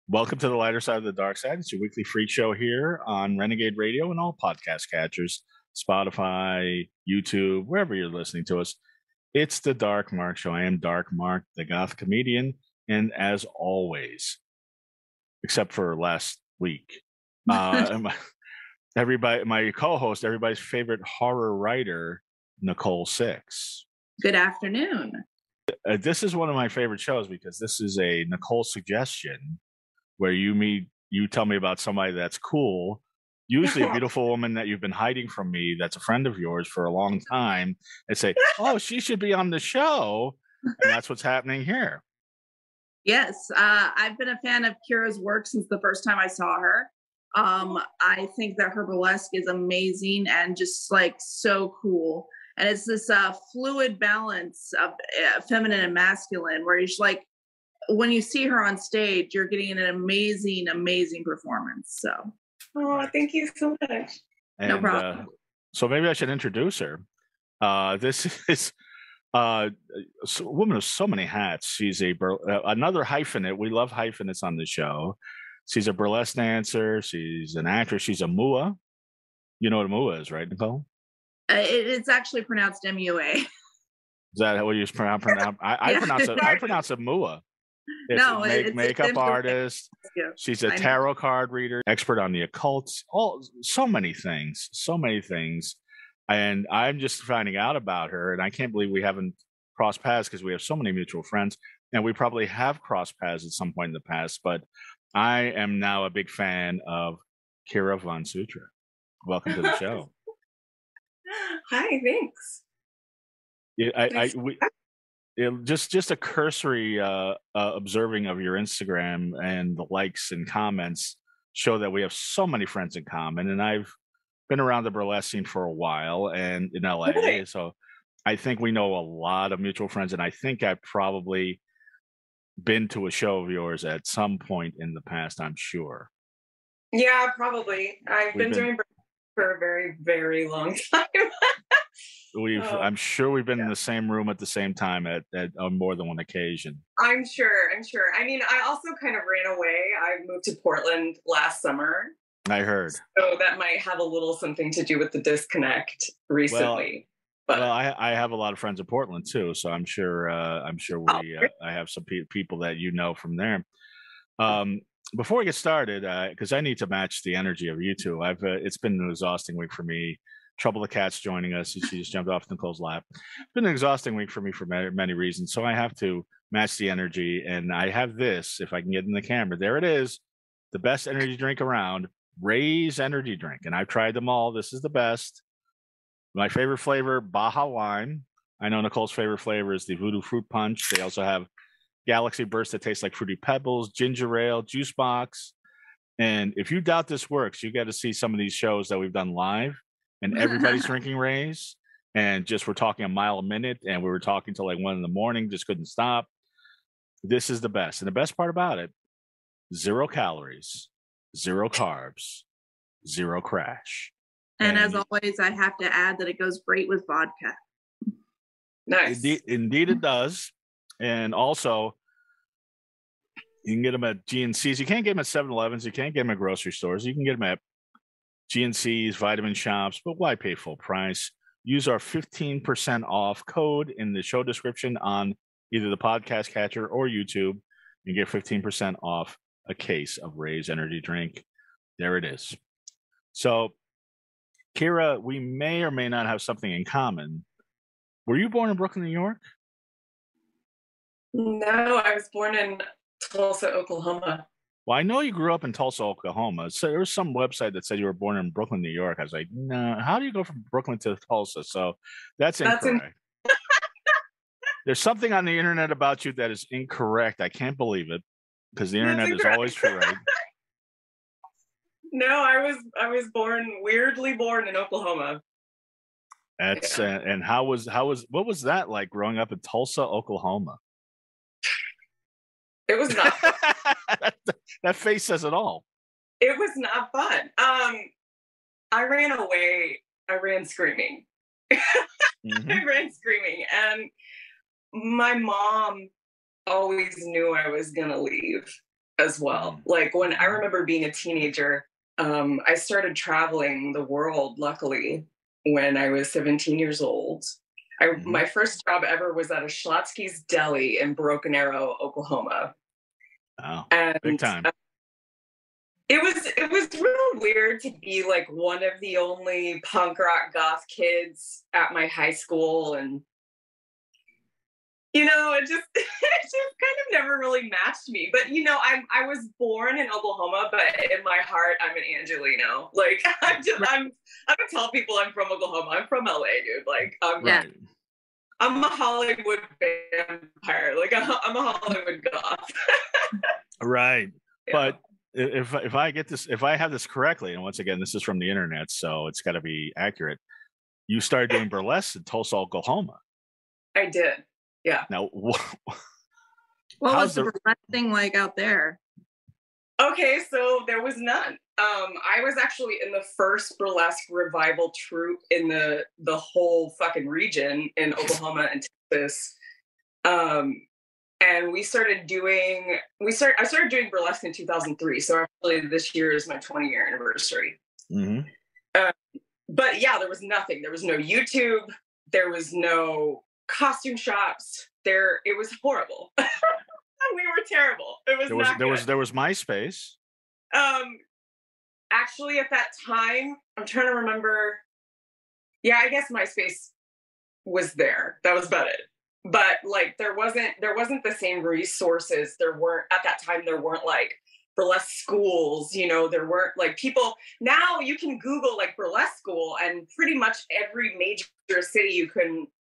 Welcome to the lighter side of the dark side. It's your weekly freak show here on Renegade Radio and all podcast catchers, Spotify, YouTube, wherever you're listening to us. It's the Dark Mark Show. I am Dark Mark, the goth comedian, and as always, except for last week, my co-host, everybody's favorite horror writer, Nicole Six. Good afternoon. This is one of my favorite shows because this is a Nicole suggestion where you tell me about somebody that's cool, usually a beautiful woman that you've been hiding from me that's a friend of yours for a long time, and say, oh, she should be on the show. And that's what's happening here. Yes, I've been a fan of Kira's work since the first time I saw her. I think that her burlesque is amazing and just like so cool. And it's this fluid balance of feminine and masculine where you're just like, when you see her on stage, you're getting an amazing, amazing performance. So, thank you so much. And, no problem. So maybe I should introduce her. This is a woman of so many hats. She's another hyphenate. We love hyphenates on the show. She's a burlesque dancer. She's an actress. She's a mua. You know what a mua is, right, Nicole? It's actually pronounced M-U-A. Is that what you pronounce? I pronounce it. I pronounce it mua. It's makeup artist. She's a tarot card reader, expert on the occult. So many things. And I'm just finding out about her, and I can't believe we haven't crossed paths because we have so many mutual friends, and we probably have crossed paths at some point in the past. But I am now a big fan of Kira VonSutra. Welcome to the show. Hi, thanks. Just a cursory observing of your Instagram and the likes and comments show that we have so many friends in common. And I've been around the burlesque scene for a while and in LA. Okay. So I think we know a lot of mutual friends. And I think I've probably been to a show of yours at some point in the past, I'm sure. Yeah, probably. I've been doing burlesque for a very, very long time. I'm sure we've been in the same room at the same time at on more than one occasion. I'm sure. I mean, I also kind of ran away. I moved to Portland last summer. I heard. So that might have a little something to do with the disconnect recently. Well, I have a lot of friends in Portland too, so I'm sure I have some people that you know from there. Before we get started, because I need to match the energy of you two, it's been an exhausting week for me. Trouble the Cat's joining us. She just jumped off Nicole's lap. It's been an exhausting week for me for many reasons. So I have to match the energy. And I have this, if I can get in the camera. There it is. The best energy drink around. Ray's energy drink. And I've tried them all. This is the best. My favorite flavor, Baja Lime. I know Nicole's favorite flavor is the Voodoo Fruit Punch. They also have Galaxy Burst that tastes like Fruity Pebbles, Ginger Ale, Juice Box. And if you doubt this works, you got to see some of these shows that we've done live. And everybody's drinking Rays, and just we're talking a mile a minute, and we were talking till like 1 a.m, just couldn't stop. This is the best. And the best part about it, 0 calories, 0 carbs, 0 crash. And as always, I have to add that it goes great with vodka. Nice. Indeed it does. And also, you can get them at GNCs. You can't get them at 7-Elevens. You can't get them at grocery stores. You can get them at GNCs, vitamin shops, but why pay full price? Use our 15% off code in the show description on either the podcast catcher or YouTube. You get 15% off a case of Ray's energy drink. There it is. So, Kira, we may or may not have something in common. Were you born in Brooklyn, New York? No, I was born in Tulsa, Oklahoma. Well, I know you grew up in Tulsa, Oklahoma. So there was some website that said you were born in Brooklyn, New York. I was like, no, how do you go from Brooklyn to Tulsa? So that's incorrect. There's something on the internet about you that is incorrect. I can't believe it because the internet is always true, right? No, I was weirdly born in Oklahoma. That's and what was that like growing up in Tulsa, Oklahoma? It was not fun. That face says it all. It was not fun. I ran away. I ran screaming. Mm-hmm. I ran screaming. And my mom always knew I was going to leave. as well. Like when I remember being a teenager, I started traveling the world, luckily, when I was 17 years old. My first job ever was at a Schlotsky's Deli in Broken Arrow, Oklahoma. Wow, and big time. It was really weird to be like one of the only punk rock goth kids at my high school, and it just kind of never really matched me. But I was born in Oklahoma, but in my heart I'm an Angelino. Like I don't tell people I'm from Oklahoma. I'm from LA, dude. Like I'm a Hollywood vampire. Like I'm a Hollywood goth. Right. Yeah. But if I have this correctly, and once again, this is from the internet, so it's got to be accurate. You started doing burlesque in Tulsa, Oklahoma. I did. Yeah. Now, what was the burlesque thing like out there? Okay, so there was none. I was actually in the first burlesque revival troupe in the whole fucking region in Oklahoma and Texas. And I started doing burlesque in 2003. So actually this year is my 20-year anniversary. But yeah, there was nothing. There was no YouTube. There was no costume shops. It was horrible. We were terrible. It was there was MySpace. Actually at that time, I'm trying to remember. Yeah, I guess MySpace was there. That was about it. But like there wasn't the same resources. There weren't like burlesque schools, there weren't like people. Now you can Google like burlesque school, and pretty much every major city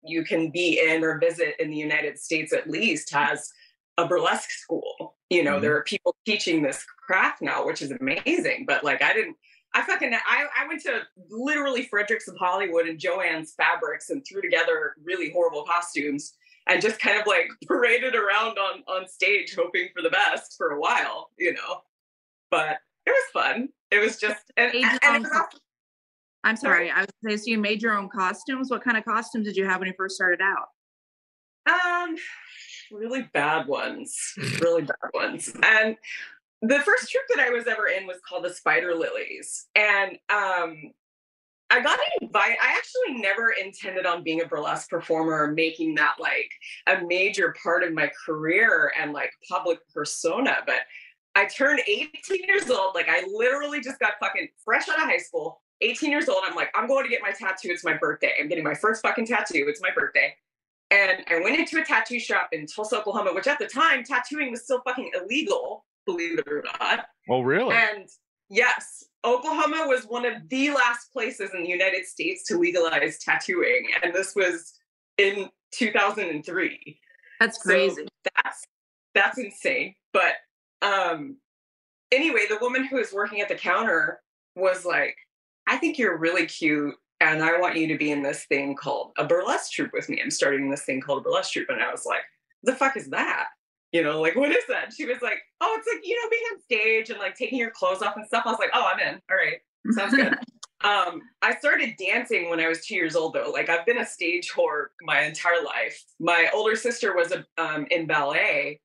you can be in or visit in the United States at least has a burlesque school. There are people teaching this craft now, which is amazing. But like I went to literally Fredericks of Hollywood and Joann's Fabrics and threw together really horrible costumes and just kind of like paraded around on stage hoping for the best for a while, but it was fun. It was just, I'm sorry. I was going to say, so you made your own costumes. What kind of costumes did you have when you first started out? Really bad ones. And the first troupe that I was ever in was called the Spider Lilies. And I got invited. I actually never intended on being a burlesque performer or making that like a major part of my career and like public persona. But I turned 18 years old. Like I literally just got fucking fresh out of high school. 18 years old. I'm like, I'm going to get my tattoo. It's my birthday. I'm getting my first fucking tattoo. It's my birthday. And I went into a tattoo shop in Tulsa, Oklahoma, which at the time, tattooing was still fucking illegal, believe it or not. Oh, really? And yes, Oklahoma was one of the last places in the United States to legalize tattooing. And this was in 2003. That's crazy. So that's insane. But anyway, the woman who was working at the counter was like, I think you're really cute, and I want you to be in this thing called a burlesque troupe with me. I'm starting this thing called a burlesque troupe. And I was like, the fuck is that? Like, what is that? She was like, oh, it's like, being on stage and like taking your clothes off and stuff. I was like, oh, I'm in. All right. Sounds good. I started dancing when I was 2 years old, though. Like, I've been a stage whore my entire life. My older sister was in ballet,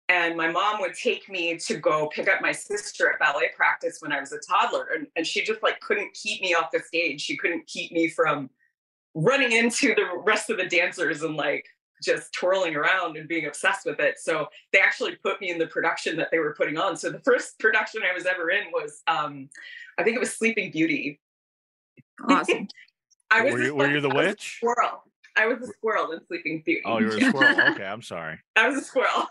and my mom would take me to go pick up my sister at ballet practice when I was a toddler. And she just like couldn't keep me off the stage. She couldn't keep me from running into the rest of the dancers and like just twirling around and being obsessed with it. So they actually put me in the production that they were putting on. So the first production I was ever in was, I think it was Sleeping Beauty. Awesome. Were you the witch? Squirrel. I was a squirrel in Sleeping Beauty. Oh, you were a squirrel. Okay, I'm sorry. I was a squirrel.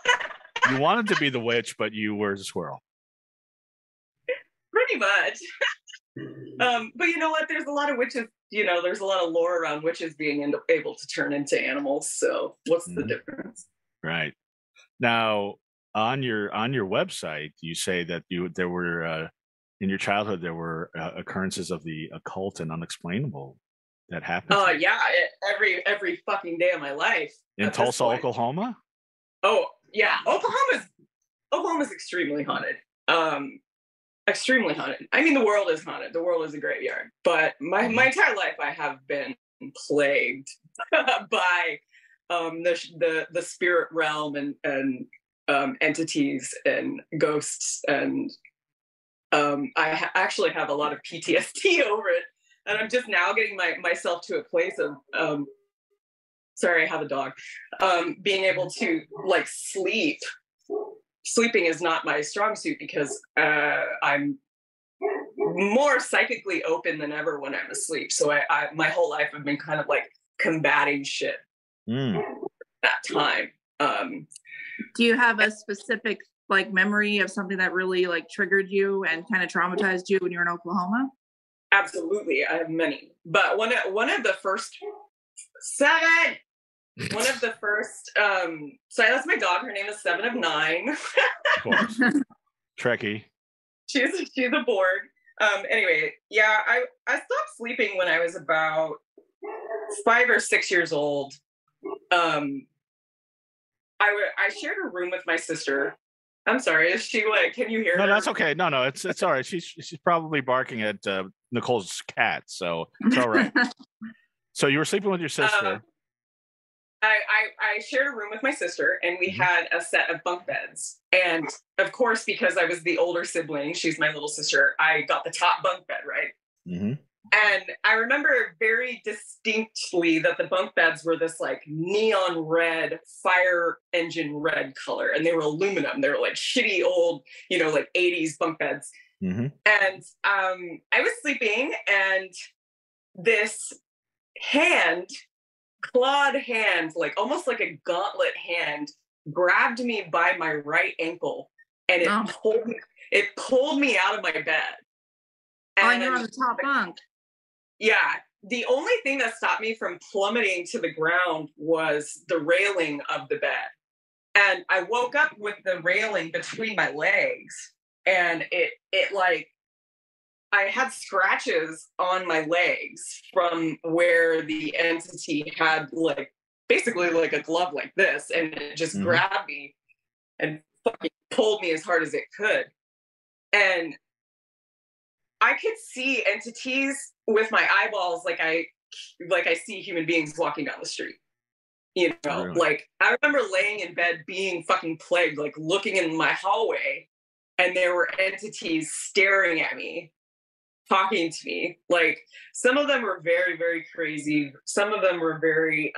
You wanted to be the witch, but you were the squirrel. Pretty much. But you know what? There's a lot of witches, there's a lot of lore around witches being able to turn into animals. So what's the difference? Right. Now, on your website, you say that there were in your childhood, there were occurrences of the occult and unexplainable that happened. Oh yeah. Every fucking day of my life. In Tulsa, Oklahoma? Oh, yeah, Oklahoma's extremely haunted. Extremely haunted. I mean, the world is haunted. The world is a graveyard. But my entire life, I have been plagued by the spirit realm and entities and ghosts, and I actually have a lot of PTSD over it, and I'm just now getting myself to a place of sorry, I have a dog, being able to like sleep. Sleeping is not my strong suit because I'm more psychically open than ever when I'm asleep. So I my whole life I've been kind of like combating shit that time. Do you have a specific like memory of something that really like triggered you and kind of traumatized you when you were in Oklahoma? Absolutely, I have many. But one of the first seven. One of the first. So that's my dog. Her name is 7 of 9. Of course, Trekkie. She's a Borg. Anyway, yeah, I stopped sleeping when I was about 5 or 6 years old. I shared a room with my sister. I'm sorry, is she like? Can you hear her? No, that's okay. No, it's all right. She's probably barking at Nicole's cat, so it's all right. So you were sleeping with your sister. I shared a room with my sister, and we had a set of bunk beds. And of course, because I was the older sibling, she's my little sister, I got the top bunk bed, right? Mm-hmm. And I remember very distinctly that the bunk beds were this like neon red, fire engine red color, and they were aluminum. They were like shitty old, like 80s bunk beds. Mm-hmm. And I was sleeping, and this clawed hand, like almost like a gauntlet hand, grabbed me by my right ankle, and it pulled me out of my bed. And you're on the top bunk. Yeah. The only thing that stopped me from plummeting to the ground was the railing of the bed. And I woke up with the railing between my legs, and it like, I had scratches on my legs from where the entity had like basically like a glove like this, and it just grabbed me and fucking pulled me as hard as it could. And I could see entities with my eyeballs like I see human beings walking down the street. Really? Like I remember laying in bed being fucking plagued, like looking in my hallway, and there were entities staring at me, talking to me. Like some of them were very, very crazy. Some of them were very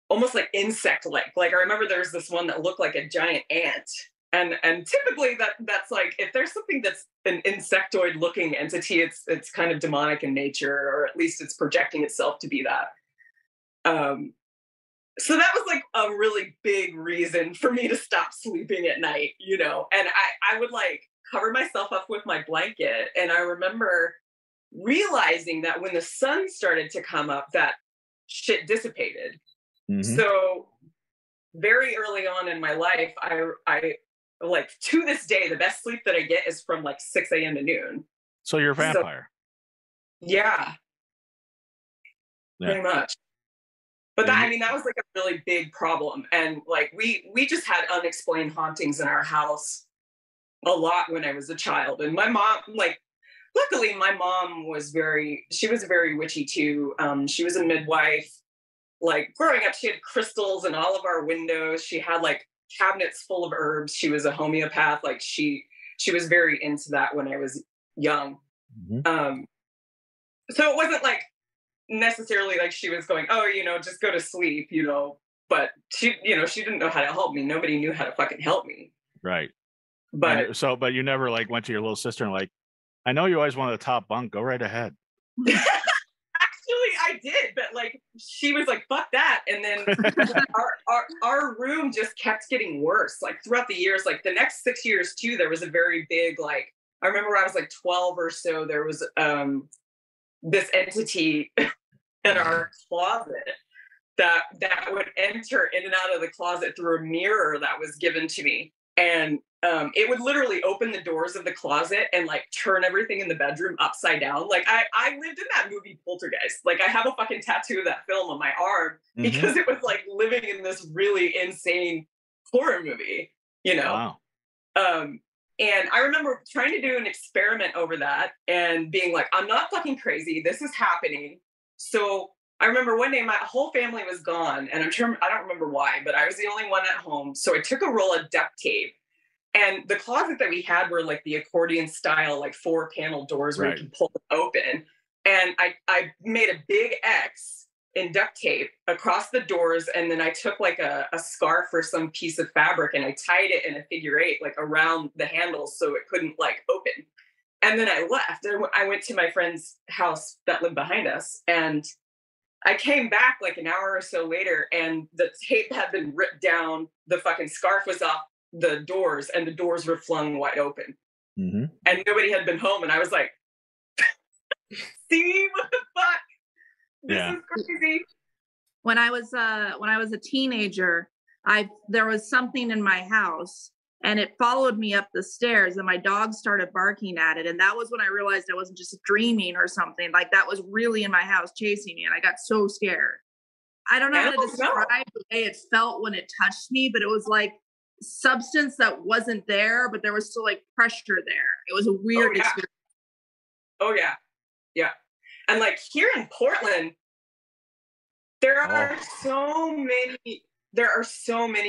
almost like insect-like. Like I remember there's this one that looked like a giant ant. And typically that's like, if there's something that's an insectoid looking entity, it's kind of demonic in nature, or at least it's projecting itself to be that. So that was like a really big reason for me to stop sleeping at night, and I would like cover myself up with my blanket. And I remember realizing that when the sun started to come up, that shit dissipated. Mm-hmm. So very early on in my life, I like to this day, the best sleep that I get is from like 6 a.m. to noon. So you're a vampire. Yeah. Pretty much. But that was like a really big problem. And like, we just had unexplained hauntings in our house a lot when I was a child. And my mom, like, luckily my mom was very witchy too. She was a midwife. Like growing up, she had crystals in all of our windows. She had like cabinets full of herbs. She was a homeopath. Like she was very into that when I was young. Mm-hmm. So it wasn't like necessarily like she was going, oh, just go to sleep, but she didn't know how to help me. Nobody knew how to fucking help me. Right. But but you never like went to your little sister and like, I know you always wanted the top bunk, go right ahead. Actually, I did, but like she was like, "Fuck that!" And then our room just kept getting worse. Like throughout the years, like the next 6 years too, there was a very big like. I remember when I was like 12 or so. There was this entity in our closet that would enter in and out of the closet through a mirror that was given to me, and it would literally open the doors of the closet and like turn everything in the bedroom upside down. Like I lived in that movie Poltergeist. Like I have a fucking tattoo of that film on my arm because it was like living in this really insane horror movie, Wow. And I remember trying to do an experiment over that and being like, I'm not fucking crazy. This is happening. So I remember one day my whole family was gone, and I don't remember why, but I was the only one at home. So I took a roll of duct tape, and the closet that we had were like the accordion style, like 4-panel doors where you can pull them open. And I made a big X in duct tape across the doors, and then I took like a scarf or some piece of fabric, and I tied it in a figure 8, like around the handles, so it couldn't like open. And then I left, and I went to my friend's house that lived behind us, and I came back like an hour or so later, and the tape had been ripped down. The fucking scarf was off the doors, and the doors were flung wide open. Mm-hmm. And nobody had been home. And I was like, see, what the fuck? This is crazy. When I was a teenager, there was something in my house, and it followed me up the stairs, and my dog started barking at it. And that was when I realized I wasn't just dreaming or something. Like, that was really in my house chasing me, and I got so scared. I don't know how to describe the way it felt when it touched me, but it was like substance that wasn't there, but there was still like pressure there. It was a weird experience. Oh yeah. Yeah. And like here in Portland, there are so many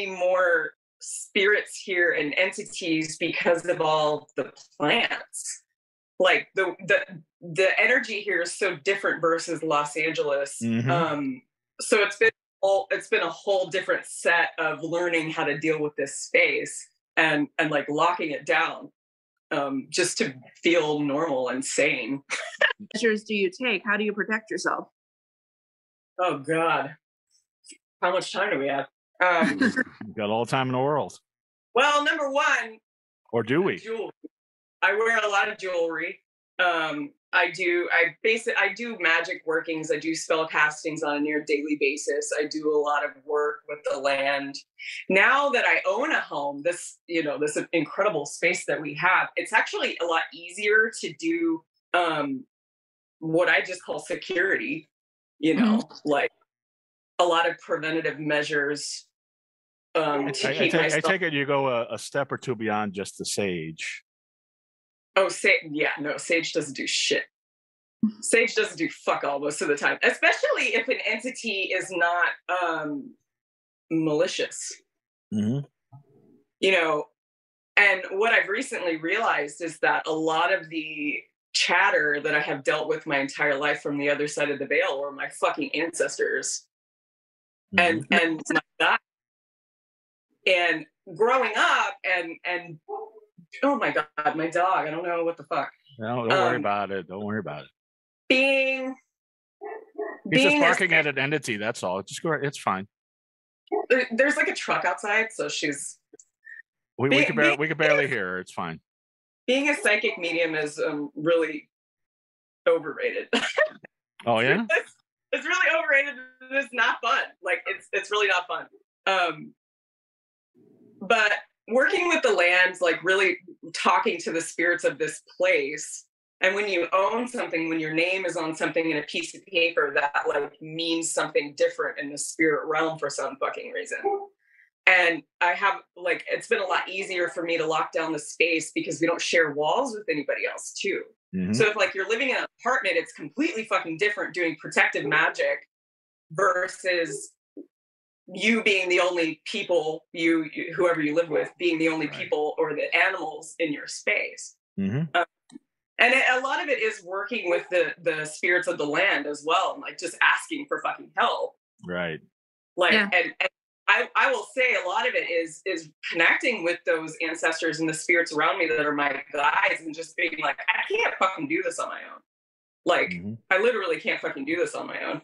more spirits here and entities because of all the plants. Like the energy here is so different versus Los Angeles. Mm-hmm. So it's been a whole different set of learning how to deal with this space and like locking it down, just to feel normal and sane. Measures do you take? How do you protect yourself? Oh God, how much time do we have? We've got all the time in the world. Well, number one, or do we? Jewelry. I wear a lot of jewelry. I do magic workings. I do spell castings on a near daily basis. I do a lot of work with the land. Now that I own a home, this incredible space that we have, it's actually a lot easier to do what I just call security, like a lot of preventative measures. I take it you go a step or two beyond just the sage. Oh, Sage doesn't do shit. Sage doesn't do fuck all most of the time, especially if an entity is not malicious. Mm-hmm. And what I've recently realized is that a lot of the chatter that I have dealt with my entire life from the other side of the veil were my fucking ancestors. Mm-hmm. and my God. And growing up and oh my God, my dog. I don't know what the fuck. No, don't worry about it. Don't worry about it. He's just barking at an entity. That's all. Just go. It's fine. There's like a truck outside, so she's. We can barely hear her. It's fine. Being a psychic medium is really overrated. Oh yeah. It's really overrated. It's not fun. Like it's really not fun. But working with the lands, like really talking to the spirits of this place. And when you own something, when your name is on something in a piece of paper, that like means something different in the spirit realm for some fucking reason. And I have like, it's been a lot easier for me to lock down the space because we don't share walls with anybody else too. Mm-hmm. So if like you're living in an apartment, it's completely fucking different doing protective magic versus you being the only people, whoever you live with, being the only people or the animals in your space. Mm-hmm. And a lot of it is working with the spirits of the land as well, and like just asking for fucking help. Right. Like, yeah. and I will say a lot of it is connecting with those ancestors and the spirits around me that are my guides, and just being like, I can't fucking do this on my own. Like, mm-hmm. I literally can't fucking do this on my own.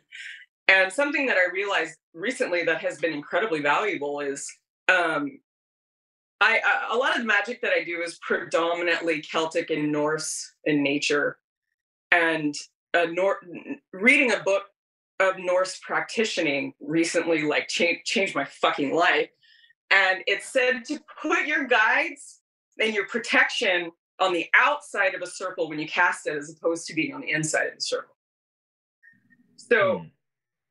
And something that I realized recently that has been incredibly valuable is a lot of the magic that I do is predominantly Celtic and Norse in nature. And reading a book of Norse practicing recently like changed my fucking life. And it said to put your guides and your protection on the outside of a circle when you cast it, as opposed to being on the inside of the circle. So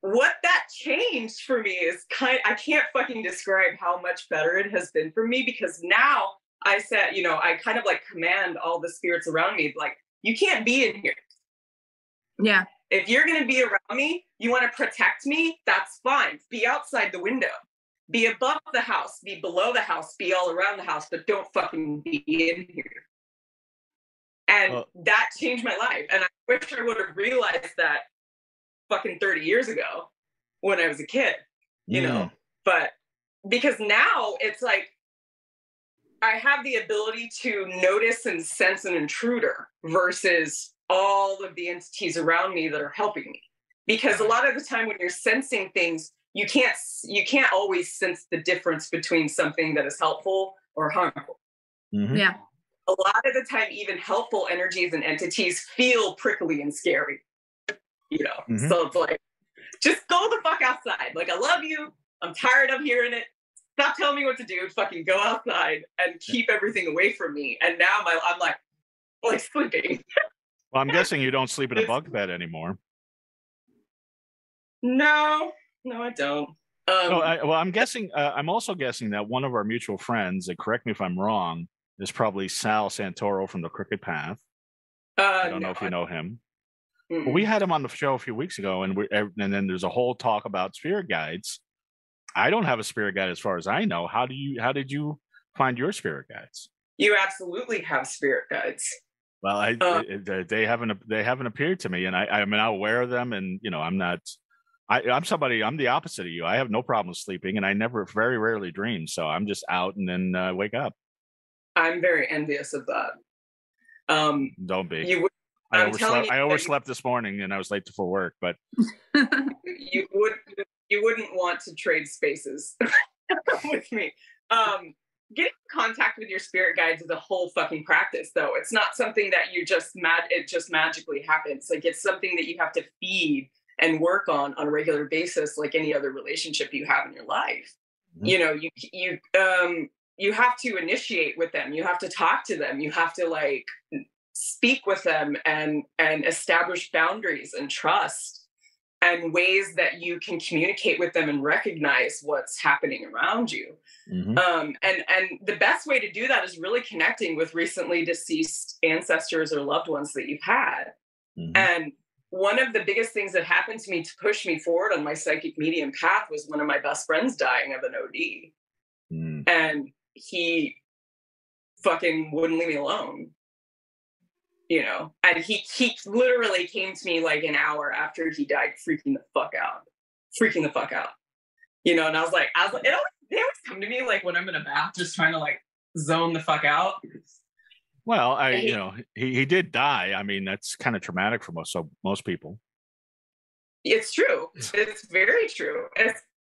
what that changed for me is I can't fucking describe how much better it has been for me, because now I said, I kind of like command all the spirits around me, like, you can't be in here. Yeah. If you're going to be around me, you want to protect me, that's fine. Be outside the window. Be above the house. Be below the house. Be all around the house. But don't fucking be in here. And that changed my life. And I wish I would have realized that fucking 30 years ago when I was a kid, you know. But because now it's like I have the ability to notice and sense an intruder versus all of the entities around me that are helping me. Because a lot of the time when you're sensing things, you can't always sense the difference between something that is helpful or harmful. Yeah. A lot of the time, even helpful energies and entities feel prickly and scary, you know? So it's like, just go the fuck outside. Like, I love you. I'm tired of hearing it. Stop telling me what to do. Fucking go outside and keep everything away from me. And now I'm like sleeping. Well, I'm guessing you don't sleep in a bunk bed anymore. No, I don't. I'm guessing. I'm also guessing that one of our mutual friends, and correct me if I'm wrong, is probably Sal Santoro from the Crooked Path. I don't know if you know him. But we had him on the show a few weeks ago, and then there's a whole talk about spirit guides. I don't have a spirit guide as far as I know. How did you find your spirit guides? You absolutely have spirit guides. Well, they haven't appeared to me, and I'm not aware of them, and you know, I'm the opposite of you. I have no problem sleeping, and I very rarely dream, so I'm just out and then wake up. I'm very envious of that. Don't be. I overslept this morning, and I was late for work, but you wouldn't want to trade spaces with me. Getting in contact with your spirit guides is a whole fucking practice, though. It's not something that it just magically happens. Like, it's something that you have to feed and work on a regular basis, like any other relationship you have in your life. You know, you have to initiate with them. You have to talk to them. You have to like speak with them and establish boundaries and trust and ways that you can communicate with them and recognize what's happening around you. And the best way to do that is really connecting with recently deceased ancestors or loved ones that you've had. And one of the biggest things that happened to me to push me forward on my psychic medium path was one of my best friends dying of an OD. And he fucking wouldn't leave me alone. You know, and he literally came to me like an hour after he died, freaking the fuck out. You know, and I was like, they always come to me like when I'm in a bath, just trying to like zone the fuck out. Well, he did die. I mean, that's kind of traumatic for most people. It's true. It's very true.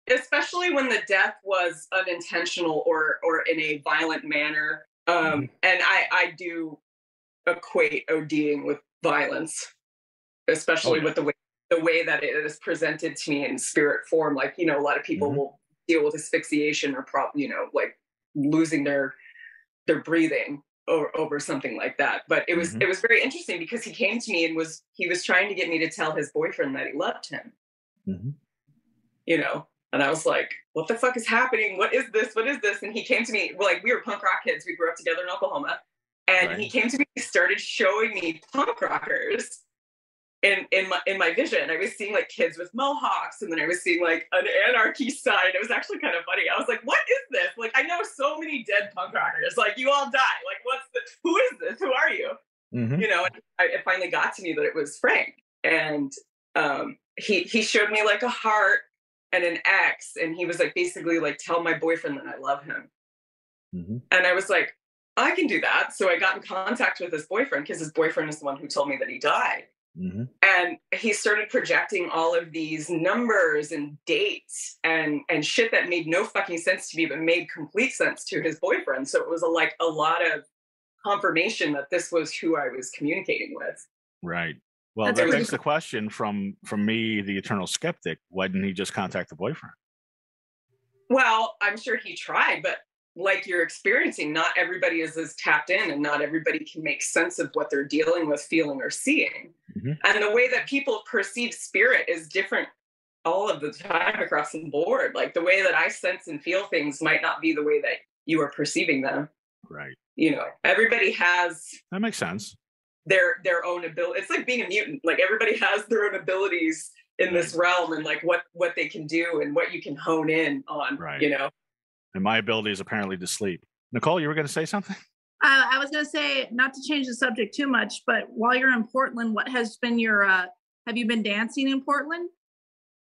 Especially when the death was unintentional or in a violent manner. And I do equate ODing with violence, especially with the way that it is presented to me in spirit form. Like, you know, a lot of people will deal with asphyxiation or like losing their breathing or over something like that. But it was very interesting because he came to me and he was trying to get me to tell his boyfriend that he loved him. You know, and I was like, what the fuck is happening? What is this? And he came to me, like, we were punk rock kids. We grew up together in Oklahoma. And he came to me and started showing me punk rockers in my vision. I was seeing like kids with mohawks, and then I was seeing like an anarchy sign. It was actually kind of funny. I was like, what is this? Like, I know so many dead punk rockers. Like, you all die. Like, who is this? Who are you? You know, and it finally got to me that it was Frank. And he showed me like a heart and an X. And he was like, basically like, tell my boyfriend that I love him. And I was like, I can do that. So I got in contact with his boyfriend because his boyfriend is the one who told me that he died. And he started projecting all of these numbers and dates and shit that made no fucking sense to me, but made complete sense to his boyfriend. So it was a lot of confirmation that this was who I was communicating with. Right. Well, that begs the question from me, the eternal skeptic. Why didn't he just contact the boyfriend? Well, I'm sure he tried, but like you're experiencing, not everybody is as tapped in, and not everybody can make sense of what they're dealing with, feeling, or seeing. And the way that people perceive spirit is different all of the time across the board. Like, the way that I sense and feel things might not be the way that you are perceiving them. Right. You know, everybody has... That makes sense. their own ability. It's like being a mutant. Like everybody has their own abilities in this realm, and like what they can do and what you can hone in on, right. you know. And my ability is apparently to sleep. Nicole, you were going to say something? I was going to say, not to change the subject too much, but while you're in Portland, what has been your, have you been dancing in Portland?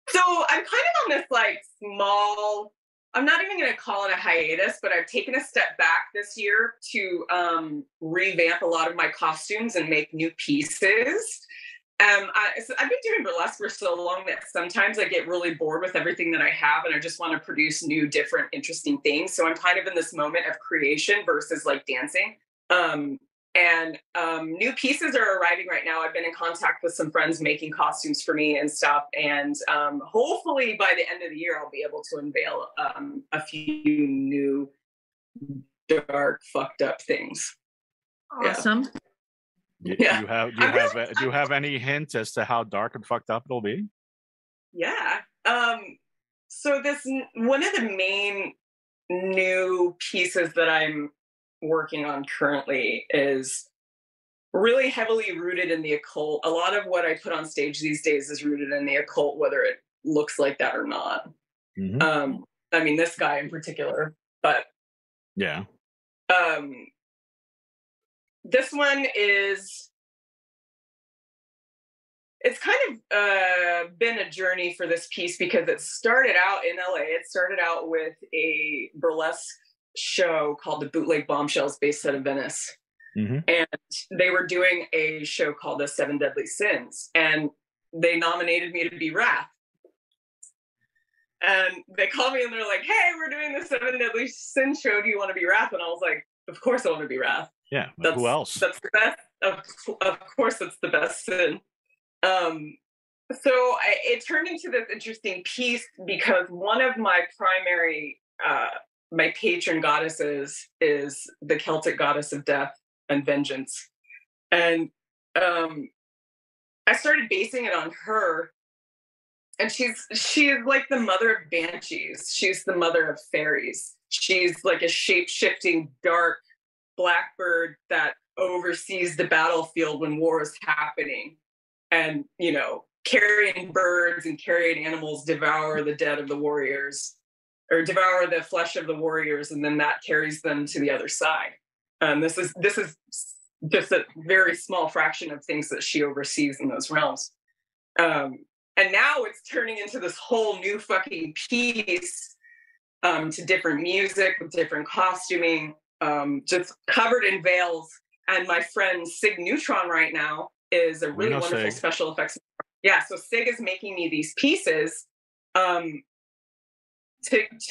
So I'm kind of on this like small, I'm not even going to call it a hiatus, but I've taken a step back this year to revamp a lot of my costumes and make new pieces. So I've been doing burlesque for so long that sometimes I get really bored with everything that I have, and I just want to produce new, different, interesting things. So I'm kind of in this moment of creation versus like dancing. New pieces are arriving right now. I've been in contact with some friends making costumes for me and stuff. And hopefully by the end of the year, I'll be able to unveil a few new dark, fucked up things. Awesome. Yeah. Do you have any hint as to how dark and fucked up it'll be? Yeah. So this one of the main new pieces that I'm working on currently is really heavily rooted in the occult. A lot of what I put on stage these days is rooted in the occult, whether it looks like that or not. Mm-hmm. I mean, this guy in particular, but yeah. This one is, it's kind of been a journey for this piece because it started out in LA. It started out with a burlesque show called the Bootleg Bombshells based out of Venice. Mm-hmm. And they were doing a show called the 7 Deadly Sins. And they nominated me to be Wrath. And they called me and they're like, hey, we're doing the 7 Deadly Sins show. Do you want to be Wrath? And I was like, of course I want to be Wrath. Yeah, who else? That's the best. Of course, that's the best sin. So it turned into this interesting piece because one of my primary, my patron goddesses is the Celtic goddess of death and vengeance. And I started basing it on her. And she's like the mother of banshees. She's the mother of fairies. She's like a shape-shifting, dark blackbird that oversees the battlefield when war is happening. And, you know, carrion birds and carrion animals devour the dead of the warriors, or devour the flesh of the warriors, and then that carries them to the other side. This is just a very small fraction of things that she oversees in those realms. And now it's turning into this whole new fucking piece, to different music, with different costuming, just covered in veils. And my friend Sig Neutron right now is a really wonderful Sig. Special effects. Yeah, so Sig is making me these pieces to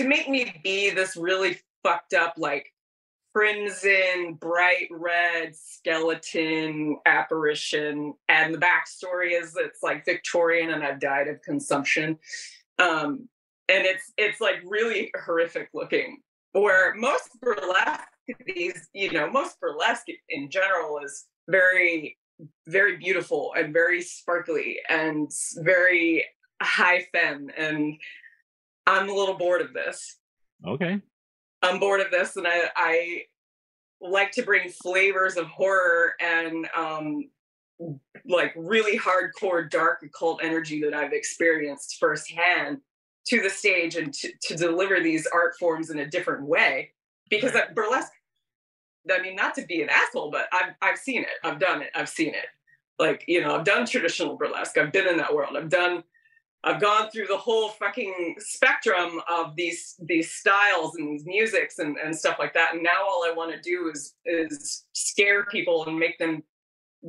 make me be this really fucked up, like, crimson, bright red skeleton apparition. And the backstory is it's like Victorian and I've died of consumption. And it's like really horrific looking. Where most burlesque in general is very, very beautiful and very sparkly and very high femme. And I'm a little bored of this. Okay. I'm bored of this, and I like to bring flavors of horror and like really hardcore dark occult energy that I've experienced firsthand to the stage, and to deliver these art forms in a different way. Because burlesque, I mean, not to be an asshole, but I've seen it, I've done it, I've seen it. Like, you know, I've done traditional burlesque, I've been in that world, I've gone through the whole fucking spectrum of these styles and these musics and stuff like that. And now all I want to do is scare people and make them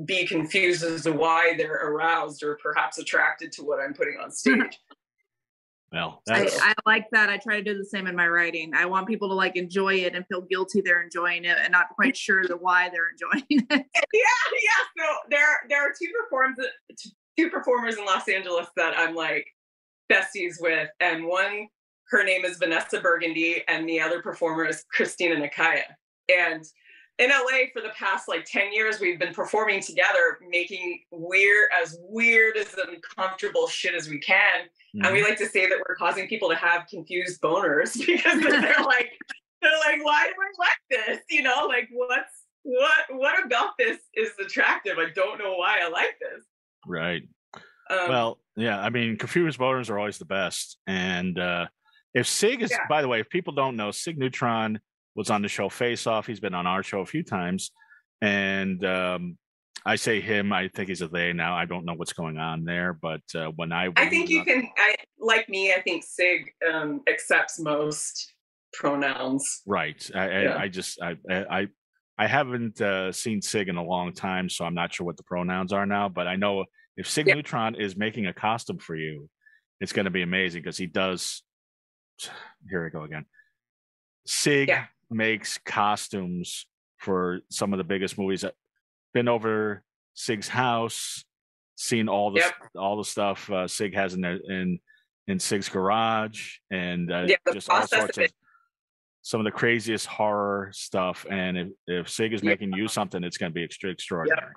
be confused as to why they're aroused or perhaps attracted to what I'm putting on stage. Well, I like that. I try to do the same in my writing. I want people to like enjoy it and feel guilty they're enjoying it and not quite sure the why they're enjoying it. Yeah. So there are two performers in Los Angeles that I'm like besties with, and one, her name is Vanessa Burgundy, and the other performer is Christina Nakaya. And in LA for the past like 10 years, we've been performing together, making weird as uncomfortable shit as we can. Mm-hmm. And we like to say that we're causing people to have confused boners because they're like, why do I like this? You know, like what about this is attractive? I don't know why I like this. Right. Well, yeah, I mean, confused boners are always the best. And if Sig is, by the way, if people don't know, Sig Neutron was on the show Face Off. He's been on our show a few times. And I say him, I think he's a they now. I don't know what's going on there. But when I think you can, like me, I think Sig accepts most pronouns. Right. I haven't seen Sig in a long time, so I'm not sure what the pronouns are now. But I know if Sig Neutron is making a costume for you, it's going to be amazing because he does. Here we go again. Sig makes costumes for some of the biggest movies. Been over Sig's house, seen all the stuff Sig has in Sig's garage, and just all sorts of some of the craziest horror stuff. And if Sig is making you something, it's going to be extraordinary.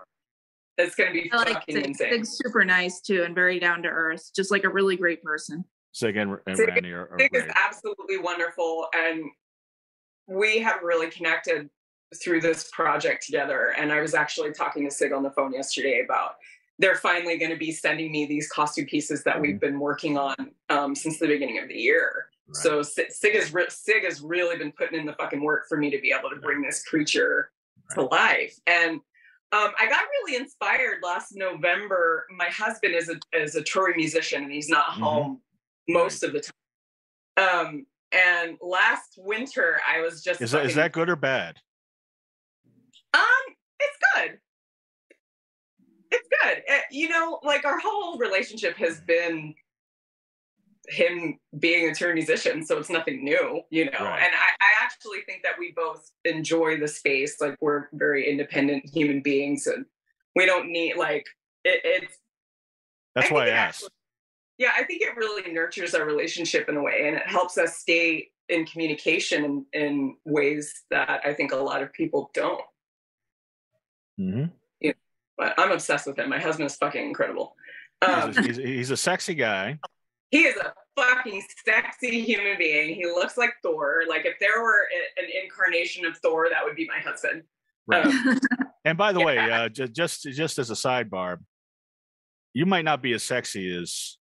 It's going to be fucking insane. Sig's super nice too, and very down to earth, just like a really great person. Sig and Randy are Sig is absolutely wonderful, and we have really connected through this project together. And I was actually talking to Sig on the phone yesterday about they're finally going to be sending me these costume pieces that we've been working on since the beginning of the year. Right. So Sig has really been putting in the fucking work for me to be able to bring this creature to life. And I got really inspired last November. My husband is a touring musician, and he's not home most of the time. And last winter, I was just is that good or bad? It's good. It's good. Like our whole relationship has been him being a touring musician, so it's nothing new, Right. And I actually think that we both enjoy the space. Like, we're very independent human beings, and we don't need it's. That's why I asked. I think it really nurtures our relationship in a way, and it helps us stay in communication in ways that I think a lot of people don't. Mm-hmm. But I'm obsessed with him. My husband is fucking incredible. He's a sexy guy. He is a fucking sexy human being. He looks like Thor. Like, if there were an incarnation of Thor, that would be my husband. Right. And by the way, just as a sidebar, you might not be as sexy as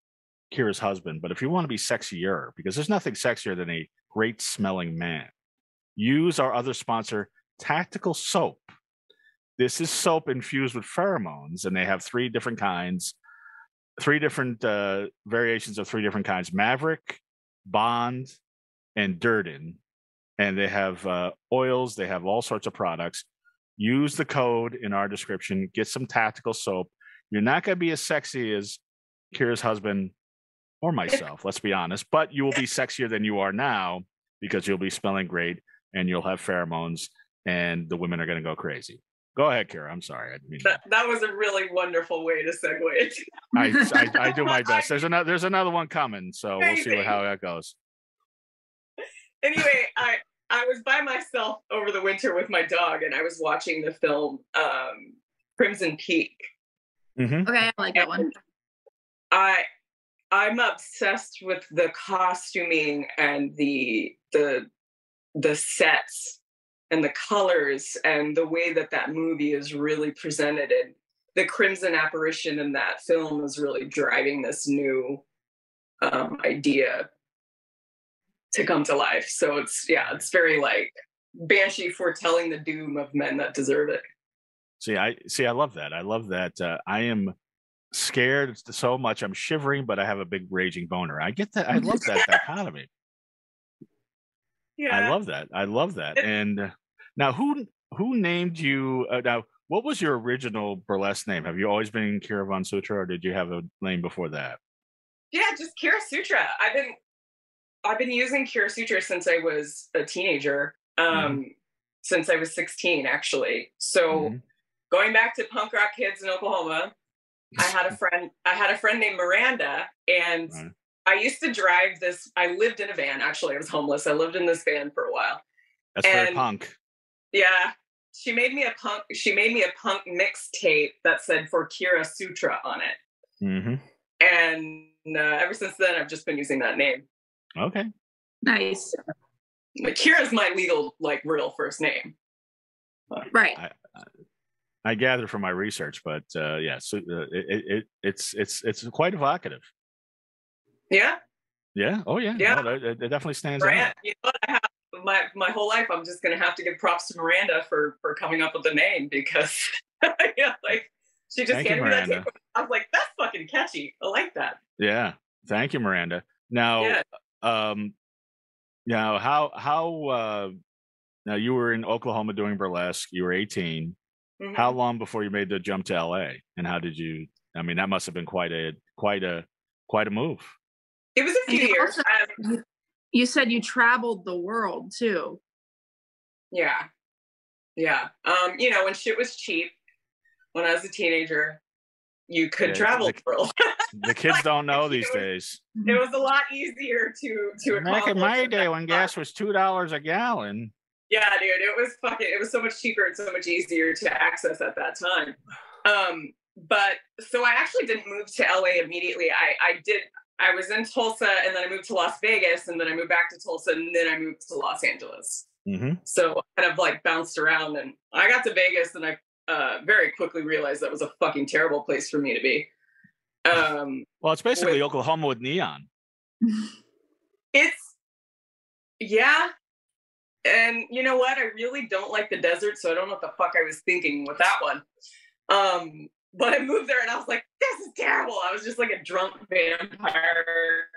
Kira's husband, but if you want to be sexier, because there's nothing sexier than a great smelling man, use our other sponsor, Tactical Soap. This is soap infused with pheromones, and they have three different variations of three different kinds: Maverick, Bond, and Durden. And they have oils. They have all sorts of products. Use the code in our description. Get some Tactical Soap. You're not going to be as sexy as Kira's husband or myself, let's be honest, but you will be sexier than you are now because you'll be smelling great and you'll have pheromones, and the women are going to go crazy. Go ahead, Kira. I'm sorry. I didn't mean that was a really wonderful way to segue it. I do my best. There's another one coming, so we'll see how that goes. Anyway, I was by myself over the winter with my dog, and I was watching the film Crimson Peak. Mm-hmm. Okay, I like that one. I'm obsessed with the costuming and the sets and the colors and the way that movie is really presented. And the Crimson apparition in that film is really driving this new idea to come to life. So it's very like Banshee foretelling the doom of men that deserve it. I love that. I love that. I am scared so much I'm shivering, but I have a big raging boner. I get that. I love that dichotomy. I love that. And now, who named you? Now, what was your original burlesque name? Have you always been Kira VonSutra, or did you have a name before that? Yeah, just Kira Sutra. I've been using Kira Sutra since I was a teenager. Since I was 16, actually. So going back to punk rock kids in Oklahoma, I had a friend named Miranda, and I used to drive this. I lived in a van. Actually, I was homeless. I lived in this van for a while. That's very punk. Yeah, she made me a punk mixtape that said "For Kira Sutra" on it. Mm-hmm. And ever since then, I've just been using that name. Okay. Nice. But Kira's my legal, real first name. Right. I gather from my research, but yeah, so it's quite evocative. Yeah. Yeah. Oh yeah. Yeah. No, it definitely stands Miranda, out. you know what? I have my whole life. I'm just gonna have to give props to Miranda for coming up with the name because yeah, like she just Thank you, handed me that Miranda. tape. I was like, that's fucking catchy. I like that. Yeah. Thank you, Miranda. Now, Yeah. now now you were in Oklahoma doing burlesque. You were 18. Mhm. How long before you made the jump to LA? And how did you? I mean, that must have been quite a move. It was a few And years. also, you said you traveled the world too. Yeah. Yeah. You know, when shit was cheap, when I was a teenager, you could travel the world. The kids don't know these days. It was a lot easier to Back in my day when that. gas was $2 a gallon. Yeah, dude, it was so much cheaper and so much easier to access at that time. But so I actually didn't move to LA immediately. I was in Tulsa and then I moved to Las Vegas and then I moved back to Tulsa and then I moved to Los Angeles. Mm-hmm. So I kind of like bounced around and I got to Vegas and I very quickly realized that was a fucking terrible place for me to be. Well, it's basically Oklahoma with neon. Yeah. And you know what? I really don't like the desert, so I don't know what the fuck I was thinking with that one. But I moved there and I was like, this is terrible. I was just like a drunk vampire.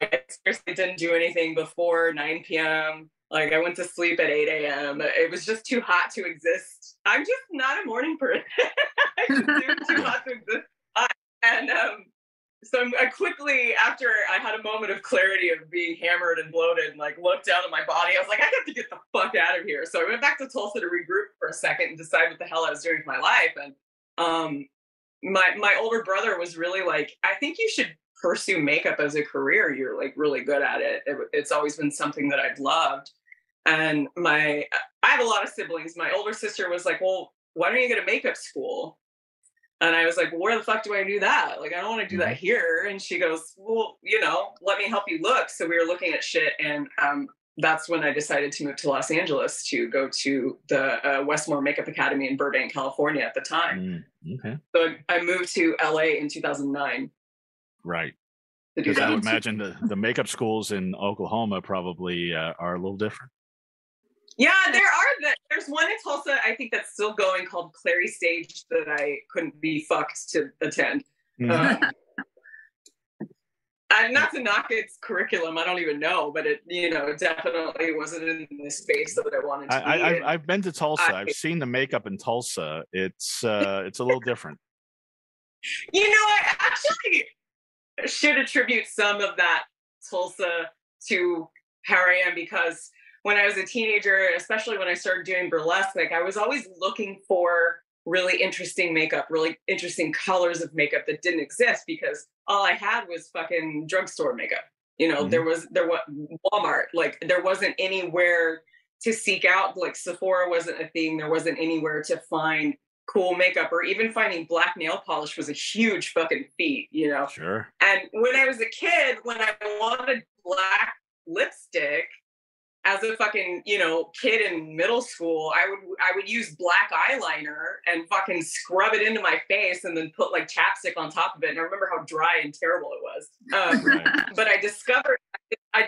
I seriously didn't do anything before 9 p.m. Like I went to sleep at 8 a.m. It was just too hot to exist. I'm just not a morning person. It's too hot to exist. And so I quickly, after I had a moment of clarity of being hammered and bloated and like looked down at my body, I was like, I got to get the fuck out of here. So I went back to Tulsa to regroup for a second and decide what the hell I was doing with my life. And my older brother was really like, I think you should pursue makeup as a career. You're like really good at it. It's always been something that I've loved. And I have a lot of siblings. My older sister was like, well, why don't you go to makeup school? And I was like, well, where the fuck do I do that? Like, I don't want to do that here. And she goes, well, you know, let me help you look. So we were looking at shit. And that's when I decided to move to Los Angeles to go to the Westmore Makeup Academy in Burbank, California at the time. Okay. So I moved to LA in 2009. Right. Because I would imagine the makeup schools in Oklahoma probably are a little different. Yeah, there's one in Tulsa, I think that's still going called Clary Stage that I couldn't be fucked to attend. And not to knock its curriculum, I don't even know, but it, you know, it definitely wasn't in the space that I wanted to be. I've been to Tulsa. I've seen the makeup in Tulsa. It's a little different. You know, I actually should attribute some of that Tulsa to how I am because when I was a teenager, especially when I started doing burlesque, like I was always looking for really interesting makeup, really interesting colors of makeup that didn't exist because all I had was fucking drugstore makeup. You know, there was Walmart, like there wasn't anywhere to seek out, like Sephora wasn't a thing. There wasn't anywhere to find cool makeup or even finding black nail polish was a huge fucking feat, you know? Sure. And when I was a kid, when I wanted black lipstick, as a fucking, you know, kid in middle school, I would use black eyeliner and fucking scrub it into my face and then put like chapstick on top of it. And I remember how dry and terrible it was. But I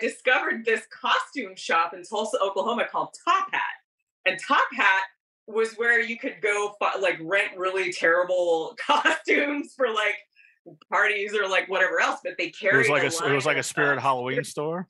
discovered this costume shop in Tulsa, Oklahoma called Top Hat. And Top Hat was where you could go like rent really terrible costumes for like parties or like whatever else. But they carried it was like a Spirit Halloween store.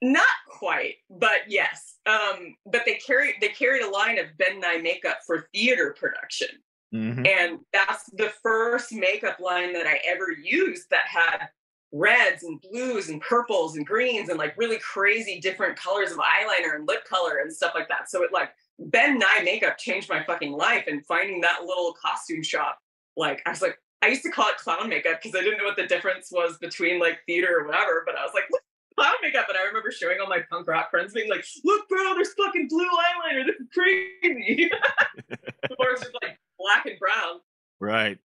Not quite, but yes. But they carried a line of Ben Nye makeup for theater production. And that's the first makeup line that I ever used that had reds and blues and purples and greens and like really crazy different colors of eyeliner and lip color and stuff like that. So it like Ben Nye makeup changed my fucking life, and finding that little costume shop, like I was like, I used to call it clown makeup because I didn't know what the difference was between like theater or whatever, but I was like, look, clown makeup. And I remember showing all my punk rock friends being like, look bro, there's fucking blue eyeliner, this is crazy. Or it's just like black and brown. Right.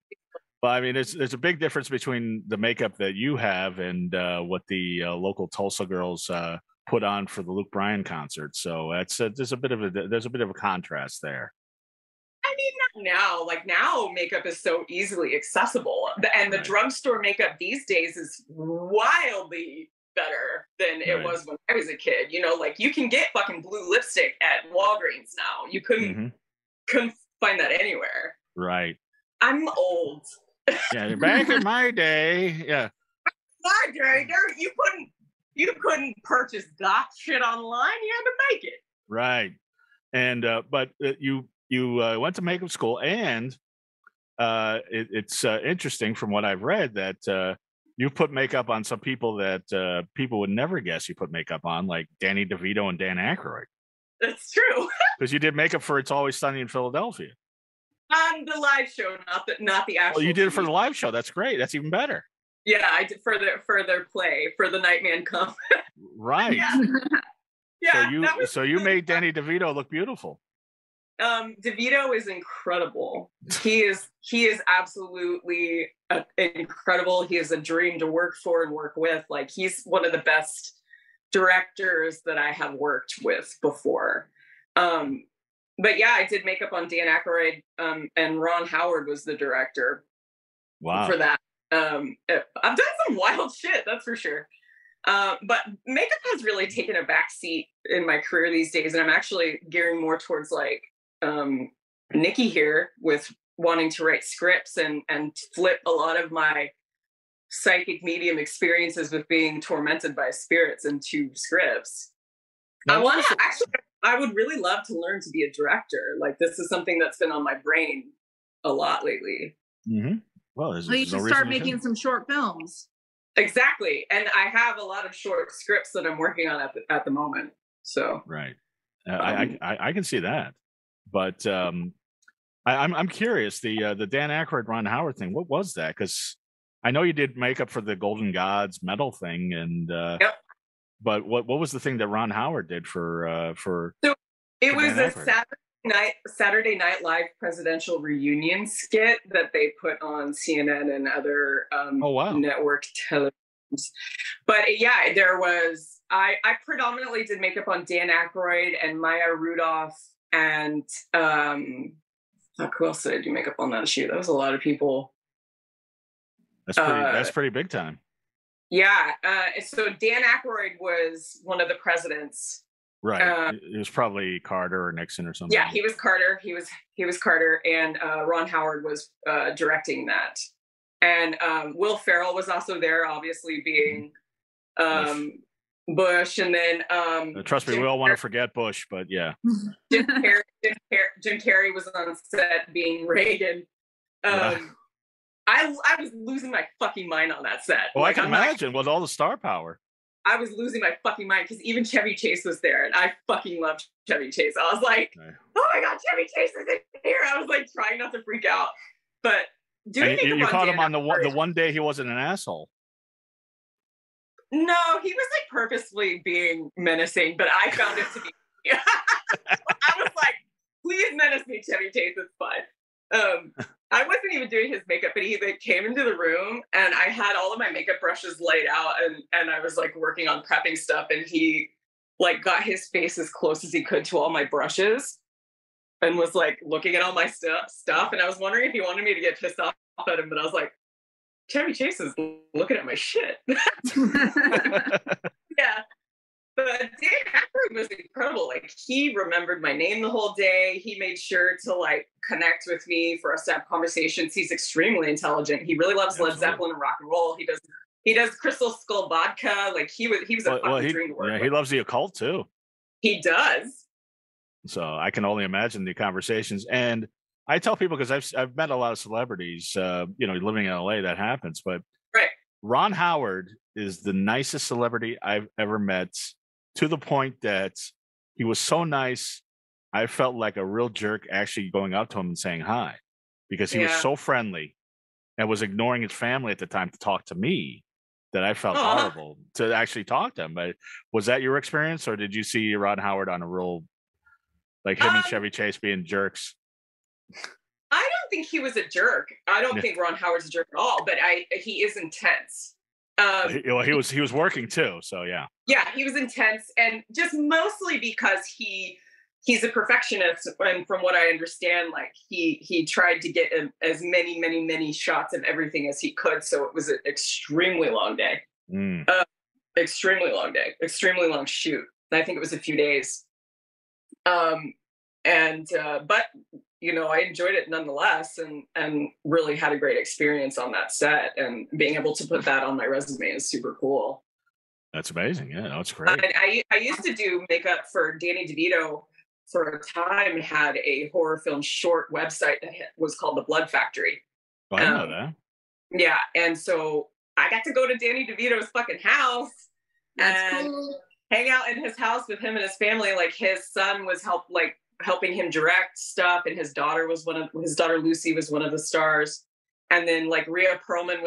Well, I mean, there's a big difference between the makeup that you have and what the local Tulsa girls put on for the Luke Bryan concert. So there's a bit of a contrast there. I mean, not now. Like now, makeup is so easily accessible, and the drugstore makeup these days is wildly better than it was when I was a kid. You know, like you can get fucking blue lipstick at Walgreens now. You couldn't find that anywhere. Right. I'm old. Yeah, back in my day, yeah. My day, you couldn't purchase that shit online. You had to make it. Right. And but you went to makeup school, and it's interesting from what I've read that you put makeup on some people that people would never guess you put makeup on, like Danny DeVito and Dan Aykroyd. That's true. Because you did makeup for It's Always Sunny in Philadelphia. On the live show, not the actual. Well, you did it for the live show. That's great. That's even better. Yeah, I did for their play for The Nightman Come. Right. Yeah. So you made Danny DeVito look beautiful. DeVito is incredible. He is absolutely incredible. He is a dream to work for and work with. Like he's one of the best directors that I have worked with before. But yeah, I did makeup on Dan Aykroyd, and Ron Howard was the director. Wow. For that. I've done some wild shit, that's for sure. But makeup has really taken a backseat in my career these days, and I'm actually gearing more towards like Nikki here with wanting to write scripts and flip a lot of my psychic medium experiences with being tormented by spirits into scripts. I would really love to learn to be a director. Like this is something that's been on my brain a lot lately. Mm-hmm. Well, you should start making some short films. Exactly. And I have a lot of short scripts that I'm working on at the moment. So right. I can see that. But I'm curious, the Dan Aykroyd, Ron Howard thing, what was that? Because I know you did makeup for the Golden Gods medal thing, and yep. But what was the thing that Ron Howard did for So it was Dan a Aykroyd? Saturday Night Live presidential reunion skit that they put on CNN and other network televisions. But yeah, there was I predominantly did makeup on Dan Aykroyd and Maya Rudolph and who else did I do makeup on that shoot? That was a lot of people. That's pretty big time. Yeah. So Dan Aykroyd was one of the presidents. Right. It was probably Carter or Nixon or something. Yeah, he was Carter. He was Carter, and Ron Howard was directing that. And Will Ferrell was also there, obviously being Bush, and then trust me, we all want to forget Bush, but yeah. Jim Carrey was on set being Reagan. I was losing my fucking mind on that set. Well, I can imagine with all the star power. I was losing my fucking mind because even Chevy Chase was there, and I fucking loved Chevy Chase. I was like, "Oh my god, Chevy Chase is in here!" I was like trying not to freak out, but you caught him on the one day he wasn't an asshole. No, he was like purposefully being menacing, but I found it to be. I was like, "Please menace me, Chevy Chase. It's fine." I wasn't even doing his makeup, but he like came into the room and I had all of my makeup brushes laid out and I was like working on prepping stuff, and he like got his face as close as he could to all my brushes and was like looking at all my stuff. And I was wondering if he wanted me to get pissed off at him, but I was like, Chevy Chase is looking at my shit. Yeah. But Dan Aykroyd was incredible. Like he remembered my name the whole day. He made sure to like connect with me for us to have conversations. He's extremely intelligent. He really loves Led Zeppelin and rock and roll. He does Crystal Skull vodka. Like he was a fucking dream to work with. He loves the occult too. He does. So I can only imagine the conversations. And I tell people, because I've met a lot of celebrities, living in LA, that happens. But right. Ron Howard is the nicest celebrity I've ever met, to the point that he was so nice, I felt like a real jerk actually going up to him and saying hi, because he was so friendly and was ignoring his family at the time to talk to me, that I felt horrible to actually talk to him. But was that your experience, or did you see Ron Howard on a real, like him and Chevy Chase being jerks? I don't think he was a jerk. I don't think Ron Howard's a jerk at all, but he is intense. He was working too, so yeah. Yeah, he was intense, and just mostly because he's a perfectionist, and from what I understand, like he tried to get as many shots of everything as he could, so it was an extremely long day. Extremely long day, extremely long shoot. I think it was a few days. But you know, I enjoyed it nonetheless, and really had a great experience on that set, and being able to put that on my resume is super cool. That's amazing. Yeah, that's great. I used to do makeup for Danny DeVito. For a time, had a horror film short website that was called The Blood Factory. Oh, I know that. Yeah, and so I got to go to Danny DeVito's fucking house and hang out in his house with him and his family. Like, his son was helping him direct stuff, and his daughter Lucy was one of the stars. And then like Rhea Perlman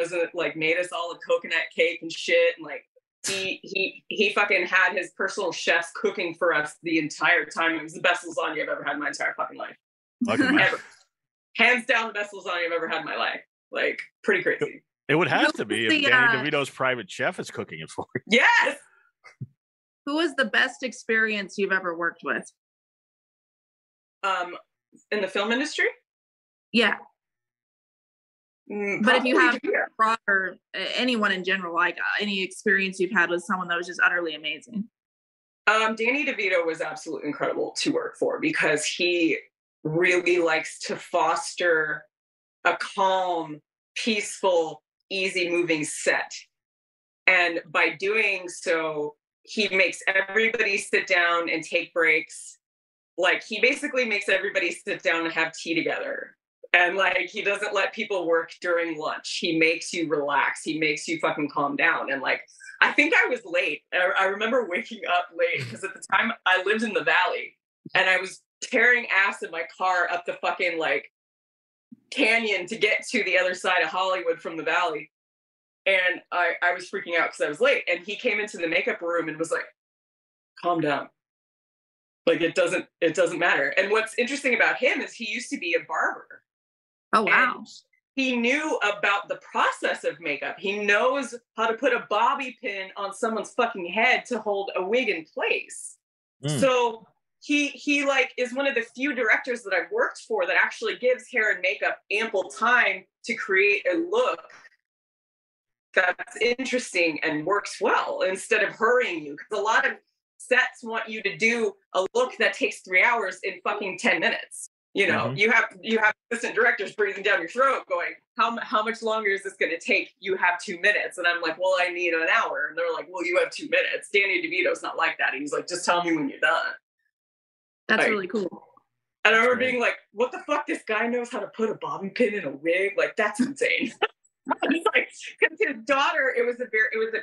made us all a coconut cake and shit, and like he fucking had his personal chefs cooking for us the entire time. It was the best lasagna I've ever had in my entire fucking life. Ever. Hands down, the best lasagna I've ever had in my life. Like, pretty crazy. It would have to be if Danny DeVito's private chef is cooking it for you. Yes. Who was the best experience you've ever worked with? In the film industry? Yeah. But if you have broader, anyone in general, like any experience you've had with someone that was just utterly amazing. Danny DeVito was absolutely incredible to work for, because he really likes to foster a calm, peaceful, easy moving set. And by doing so, he makes everybody sit down and take breaks. Like, he basically makes everybody sit down and have tea together. And like, he doesn't let people work during lunch. He makes you relax. He makes you fucking calm down. And like, I think I was late. I remember waking up late because at the time I lived in the Valley, and I was tearing ass in my car up the fucking like canyon to get to the other side of Hollywood from the Valley. And I was freaking out because I was late. And he came into the makeup room and was like, calm down. Like, it doesn't matter. And what's interesting about him is he used to be a barber. Oh, wow. And he knew about the process of makeup. He knows how to put a bobby pin on someone's fucking head to hold a wig in place. So he like is one of the few directors that I've worked for that actually gives hair and makeup ample time to create a look that's interesting and works well, instead of hurrying you. Because a lot of sets want you to do a look that takes 3 hours in fucking 10 minutes. You know, you have assistant directors breathing down your throat going, how much longer is this going to take? You have 2 minutes. And I'm like, well, I need an hour. And they're like, well, you have 2 minutes. Danny DeVito's not like that. He's like, just tell me when you're done. That's like, really cool. And I remember being like, what the fuck? This guy knows how to put a bobby pin in a wig? Like, that's insane. It's like, because his daughter, it was a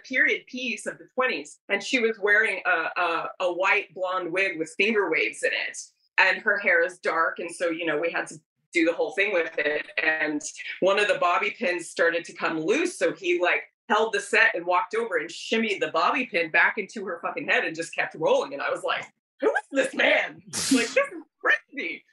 period piece of the 20s, and she was wearing a white blonde wig with finger waves in it. And her hair is dark. And so, you know, we had to do the whole thing with it. And one of the bobby pins started to come loose. So he like held the set and walked over and shimmied the bobby pin back into her fucking head and just kept rolling. And I was like, who is this man? Like, this is crazy.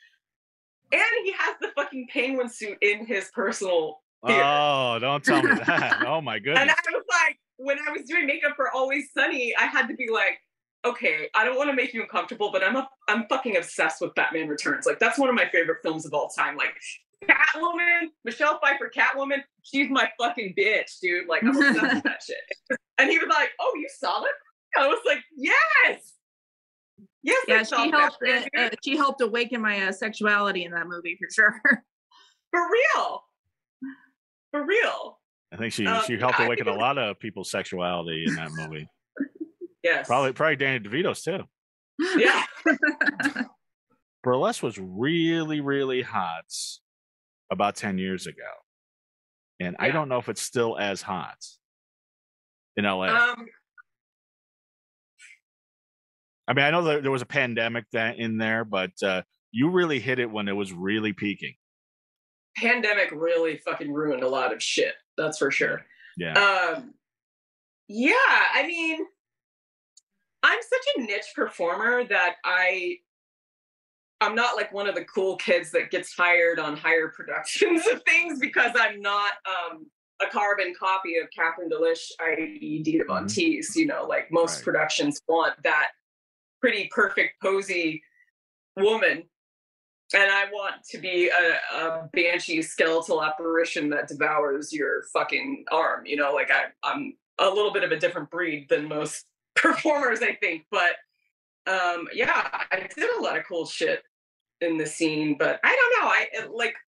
And he has the fucking penguin suit in his personal theater. Oh, don't tell me that. Oh my goodness. And I was like, when I was doing makeup for Always Sunny, I had to be like, okay, I don't want to make you uncomfortable, but I'm fucking obsessed with Batman Returns. Like, that's one of my favorite films of all time. Like, Catwoman, Michelle Pfeiffer, Catwoman, she's my fucking bitch, dude. Like, I'm obsessed with that shit. And he was like, oh, you saw it? I was like, yes. Yes, yeah, she helped awaken my sexuality in that movie for sure. For real. I think she helped awaken a lot of people's sexuality in that movie. Yes. Probably Danny DeVito's too. Yeah. Burlesque was really, really hot about 10 years ago. And I don't know if it's still as hot in LA. I mean, I know that there was a pandemic in there, but you really hit it when it was really peaking. Pandemic really fucking ruined a lot of shit. That's for sure. Yeah. Yeah, I mean, I'm such a niche performer that I'm not like one of the cool kids that gets hired on higher productions of things, because I'm not a carbon copy of Catherine Delish, i.e. Dita Von Teese. You know, like most productions want that pretty perfect posy woman. And I want to be a banshee skeletal apparition that devours your fucking arm. You know, like I'm a little bit of a different breed than most performers, I think. But yeah, I did a lot of cool shit in the scene. But I don't know.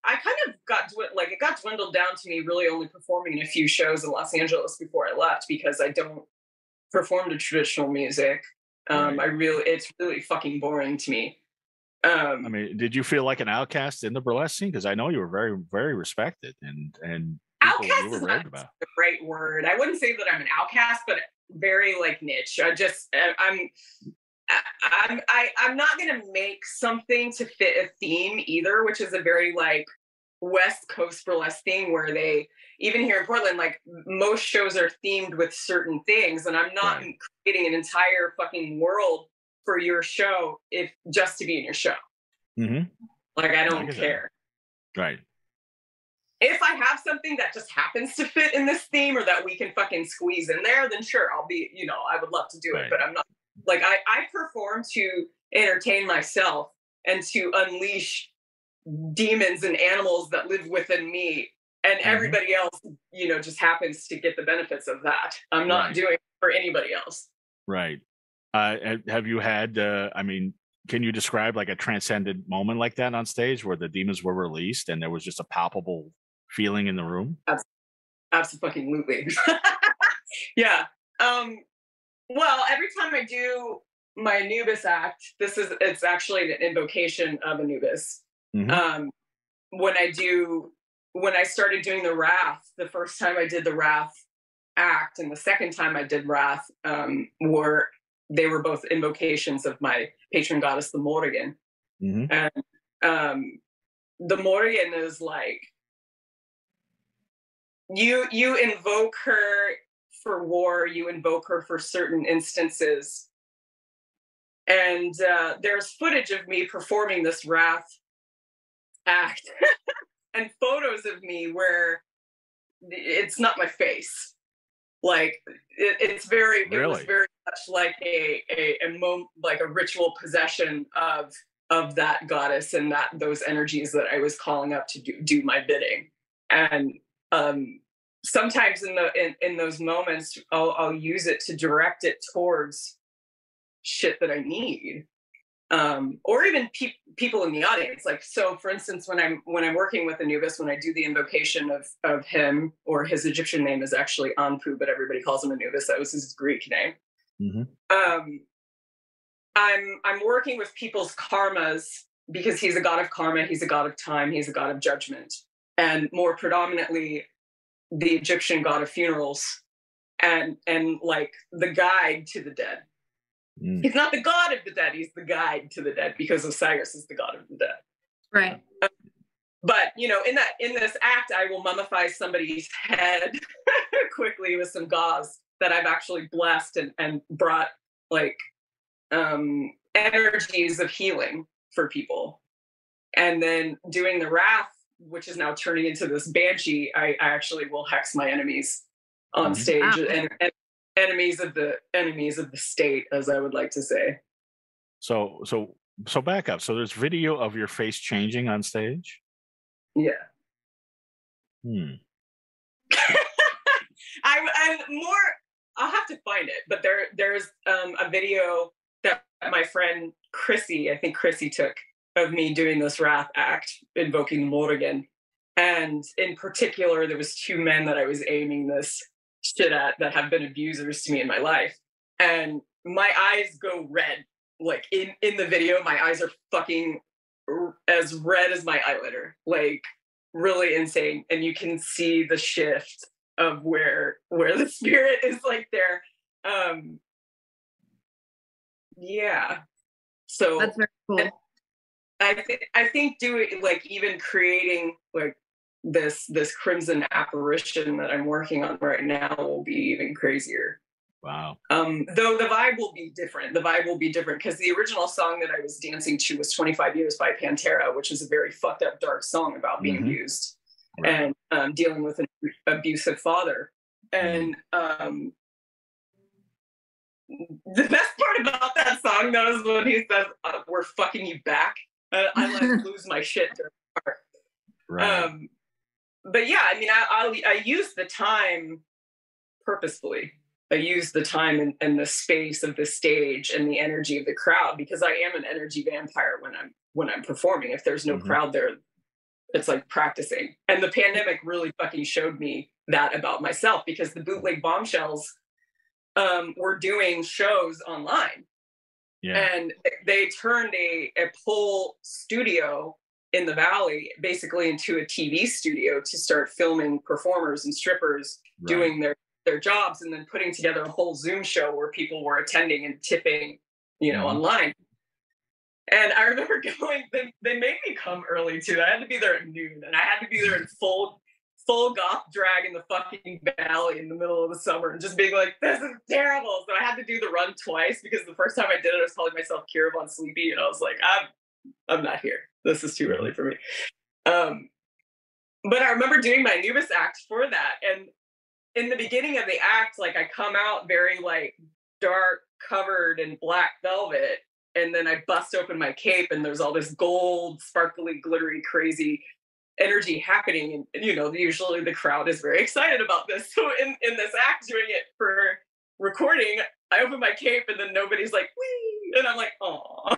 I kind of it got dwindled down to me really only performing in a few shows in Los Angeles before I left, because I don't perform to traditional music. It's really fucking boring to me. I mean, did you feel like an outcast in the burlesque scene? Because I know you were very, very respected and outcast is not the right word. I wouldn't say that I'm an outcast, but very like niche. I'm not gonna make something to fit a theme either, which is a very like West Coast burlesque thing where they, even here in Portland, like most shows are themed with certain things, and I'm not creating an entire fucking world for your show if just to be in your show. Like I don't care. Right. If I have something that just happens to fit in this theme or that we can fucking squeeze in there, then sure, I'll be, you know, I would love to do it, but I'm not like, I perform to entertain myself and to unleash demons and animals that live within me, and everybody else, you know, just happens to get the benefits of that. I'm not doing it for anybody else. Right. Have you had, I mean, can you describe like a transcendent moment like that on stage where the demons were released and there was just a palpable feeling in the room? Absolutely. Yeah. Well, every time I do my Anubis act, it's actually an invocation of Anubis. When I started doing the Wrath, the first time I did the Wrath act and the second time I did Wrath, they were both invocations of my patron goddess, the Morrigan. And the Morrigan is like, you invoke her for war, you invoke her for certain instances. And there's footage of me performing this Wrath act and photos of me where it's not my face. Like it was very much like a ritual possession of that goddess and those energies that I was calling up to do my bidding. And sometimes in those moments, I'll use it to direct it towards shit that I need, or even people in the audience. Like, so for instance, when I'm working with Anubis, when I do the invocation of him, or his Egyptian name is actually Anpu, but everybody calls him Anubis. That was his Greek name. I'm working with people's karmas because he's a god of karma, he's a god of time, he's a god of judgment, and more predominantly the Egyptian god of funerals and like the guide to the dead. He's not the god of the dead, he's the guide to the dead, because Osiris is the god of the dead. Right. But you know, in this act, I will mummify somebody's head quickly with some gauze that I've actually blessed and brought like energies of healing for people. And then doing the Wrath, which is now turning into this banshee, I actually will hex my enemies on stage, and enemies of the state, as I would like to say. So back up. So there's video of your face changing on stage? Yeah. I'll have to find it, but there's a video that my friend Chrissy, I think Chrissy took, of me doing this Wrath act, invoking Morrigan. And in particular, there was two men that I was aiming this shit at that have been abusers to me in my life. And my eyes go red. Like in the video, my eyes are fucking as red as my eyeliner. Like really insane. And you can see the shift of where the spirit is like there. Yeah. So that's very cool. I think doing like even creating like this crimson apparition that I'm working on right now will be even crazier. Wow. Though the vibe will be different. The vibe will be different because the original song that I was dancing to was 25 Years by Pantera, which is a very fucked up dark song about being abused. and dealing with an abusive father. And the best part about that song, though, is when he says, "We're fucking you back." I like lose my shit during the part. Right. But yeah, I mean, I use the time purposefully. I use the time and the space of the stage and the energy of the crowd, because I am an energy vampire when I'm performing. If there's no crowd there, it's like practicing. And the pandemic really fucking showed me that about myself, because the Bootleg Bombshells were doing shows online. Yeah. And they turned a pole studio in the Valley basically into a TV studio to start filming performers and strippers doing their jobs, and then putting together a whole Zoom show where people were attending and tipping, online. And I remember going, they made me come early too. I had to be there at noon, and I had to be there in full goth drag in the fucking Valley in the middle of the summer, and just being like, this is terrible. So I had to do the run twice, because the first time I did it, I was calling myself Kira VonSutra, and I was like, I'm not here. This is too early for me. But I remember doing my Anubis act for that. And in the beginning of the act, like, I come out very like dark, covered in black velvet. And then I bust open my cape, and there's all this gold, sparkly, glittery, crazy energy happening. And usually the crowd is very excited about this. So in this act, doing it for recording, I open my cape, and then nobody's like, wee! And I'm like, oh.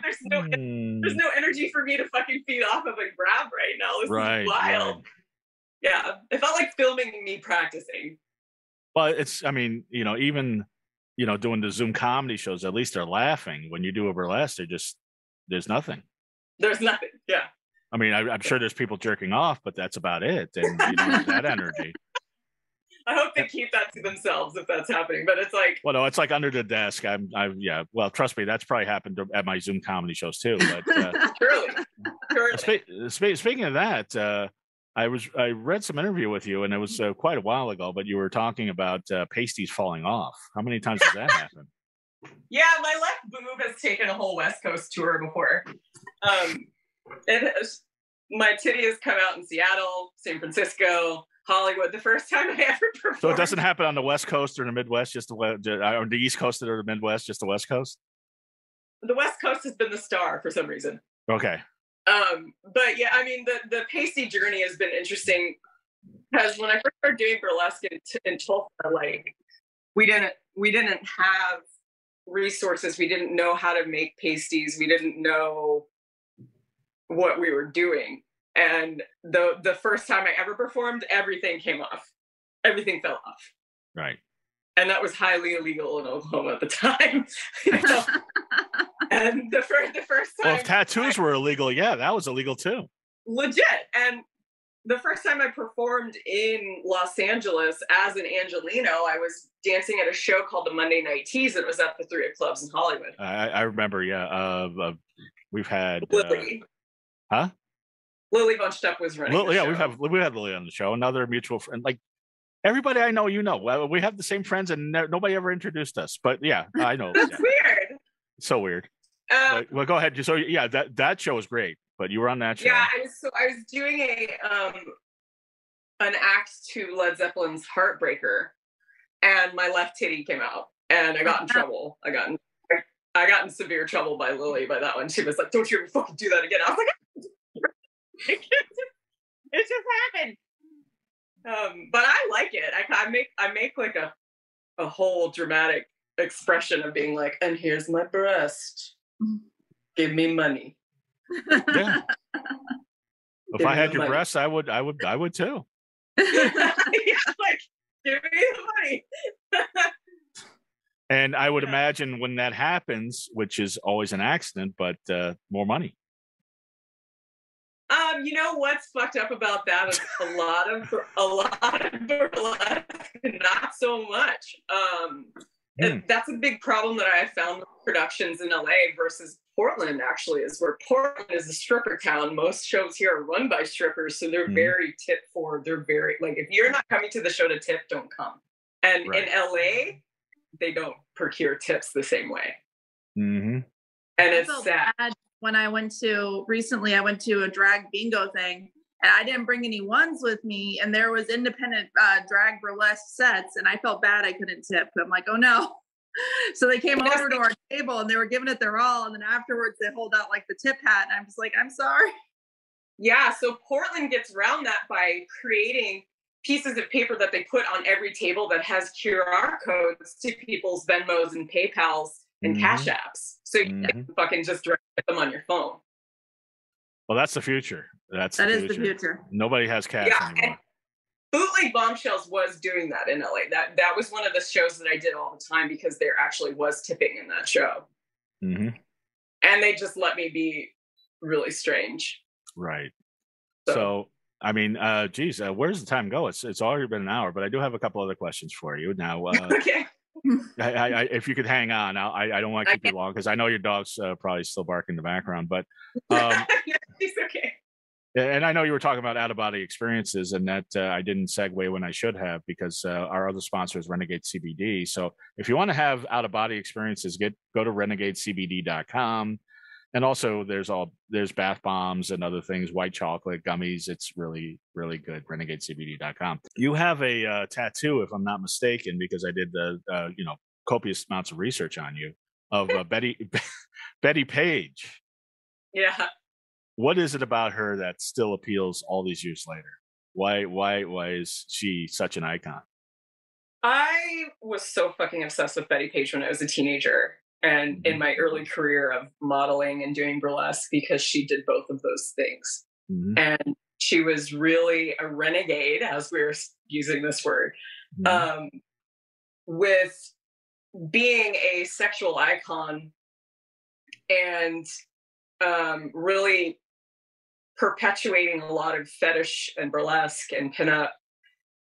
there's no energy for me to fucking feed off of and grab right now. This is wild. Right. Yeah, it felt like filming me practicing. Well, it's, I mean, even, doing the Zoom comedy shows, at least they're laughing. When you do a burlesque, there's nothing. There's nothing, yeah. I mean, I'm sure there's people jerking off, but that's about it. And you don't have that energy. I hope they keep that to themselves if that's happening. But it's like, well, no, it's like under the desk. Yeah. Well, trust me, that's probably happened at my Zoom comedy shows too. But surely. Speaking of that, I read some interview with you, and it was quite a while ago. But you were talking about pasties falling off. How many times has that happened? Yeah, my left boob has taken a whole West Coast tour before. My titty has come out in Seattle, San Francisco, Hollywood. The first time I ever performed. So it doesn't happen on the West Coast or the Midwest, just or the East Coast or the Midwest, just the West Coast? The West Coast has been the star for some reason. Okay. But yeah, I mean, the pasty journey has been interesting, because when I first started doing burlesque in Tulsa, like, we didn't have resources. We didn't know how to make pasties. We didn't know what we were doing. And the first time I ever performed, everything came off. Everything fell off. Right. And that was highly illegal in Oklahoma at the time. And the first time. Well, if tattoos were illegal, yeah, that was illegal too. Legit. And the first time I performed in Los Angeles as an Angelino, I was dancing at a show called the Monday Night Tease. It was at the 3 Clubs in Hollywood. I remember, yeah. We've had Lily. Huh? Lily VonSutra was running. Yeah, we had Lily on the show. Another mutual friend. Like, everybody I know, well, we have the same friends, and nobody ever introduced us. But yeah, I know. That's weird. So weird. Well, go ahead. So yeah, that show was great. But you were on that show. Yeah, I was doing an act to Led Zeppelin's Heartbreaker, and my left titty came out, and I got in trouble. I got in severe trouble by Lily by that one. She was like, "Don't you ever fucking do that again." I was like, "It just happened." But I like it. I make like a whole dramatic expression of being like, "And here's my breast. Give me money." Yeah. If I had your breasts, I would too. Yeah, like, give me the money. And I would imagine when that happens, which is always an accident, but more money. You know what's fucked up about that is a lot of burlesque, not so much. That's a big problem that I have found with productions in LA versus Portland, actually, is where Portland is a stripper town. Most shows here are run by strippers, so they're very tip forward. They're very, like, if you're not coming to the show to tip, don't come. And in LA, they don't procure tips the same way. Mm-hmm. And it's sad. When I went to a drag bingo thing, And I didn't bring any ones with me. And there was independent drag burlesque sets. And I felt bad I couldn't tip. I'm like, oh no. So they came over to our table and they were giving it their all. And then afterwards they hold out like the tip hat. And I'm just like, I'm sorry. Yeah. So Portland gets around that by creating pieces of paper that they put on every table that has QR codes to people's Venmos and PayPals and Cash Apps. So you can fucking just direct them on your phone. Well, that's the future. That is the future. Nobody has cash anymore. Bootleg Bombshells was doing that in LA. That was one of the shows that I did all the time because there actually was tipping in that show. And they just let me be really strange. Right. So I mean, geez, where does the time go? It's already been an hour, but I do have a couple other questions for you now. Okay. I, if you could hang on, I don't want to keep you long because I know your dog's probably still barking in the background, but he's okay. And I know you were talking about out-of-body experiences, and that I didn't segue when I should have because our other sponsor is Renegade CBD. So if you want to have out-of-body experiences, go to renegadecbd.com. And also there's bath bombs and other things, white chocolate, gummies. It's really, really good. Renegadecbd.com. You have a tattoo, if I'm not mistaken, because I did the copious amounts of research on you, of Bettie Page. Yeah. What is it about her that still appeals all these years later? Why is she such an icon? I was so fucking obsessed with Bettie Page when I was a teenager and in my early career of modeling and doing burlesque because she did both of those things. And she was really a renegade, as we were using this word, with being a sexual icon and really perpetuating a lot of fetish and burlesque and pinup.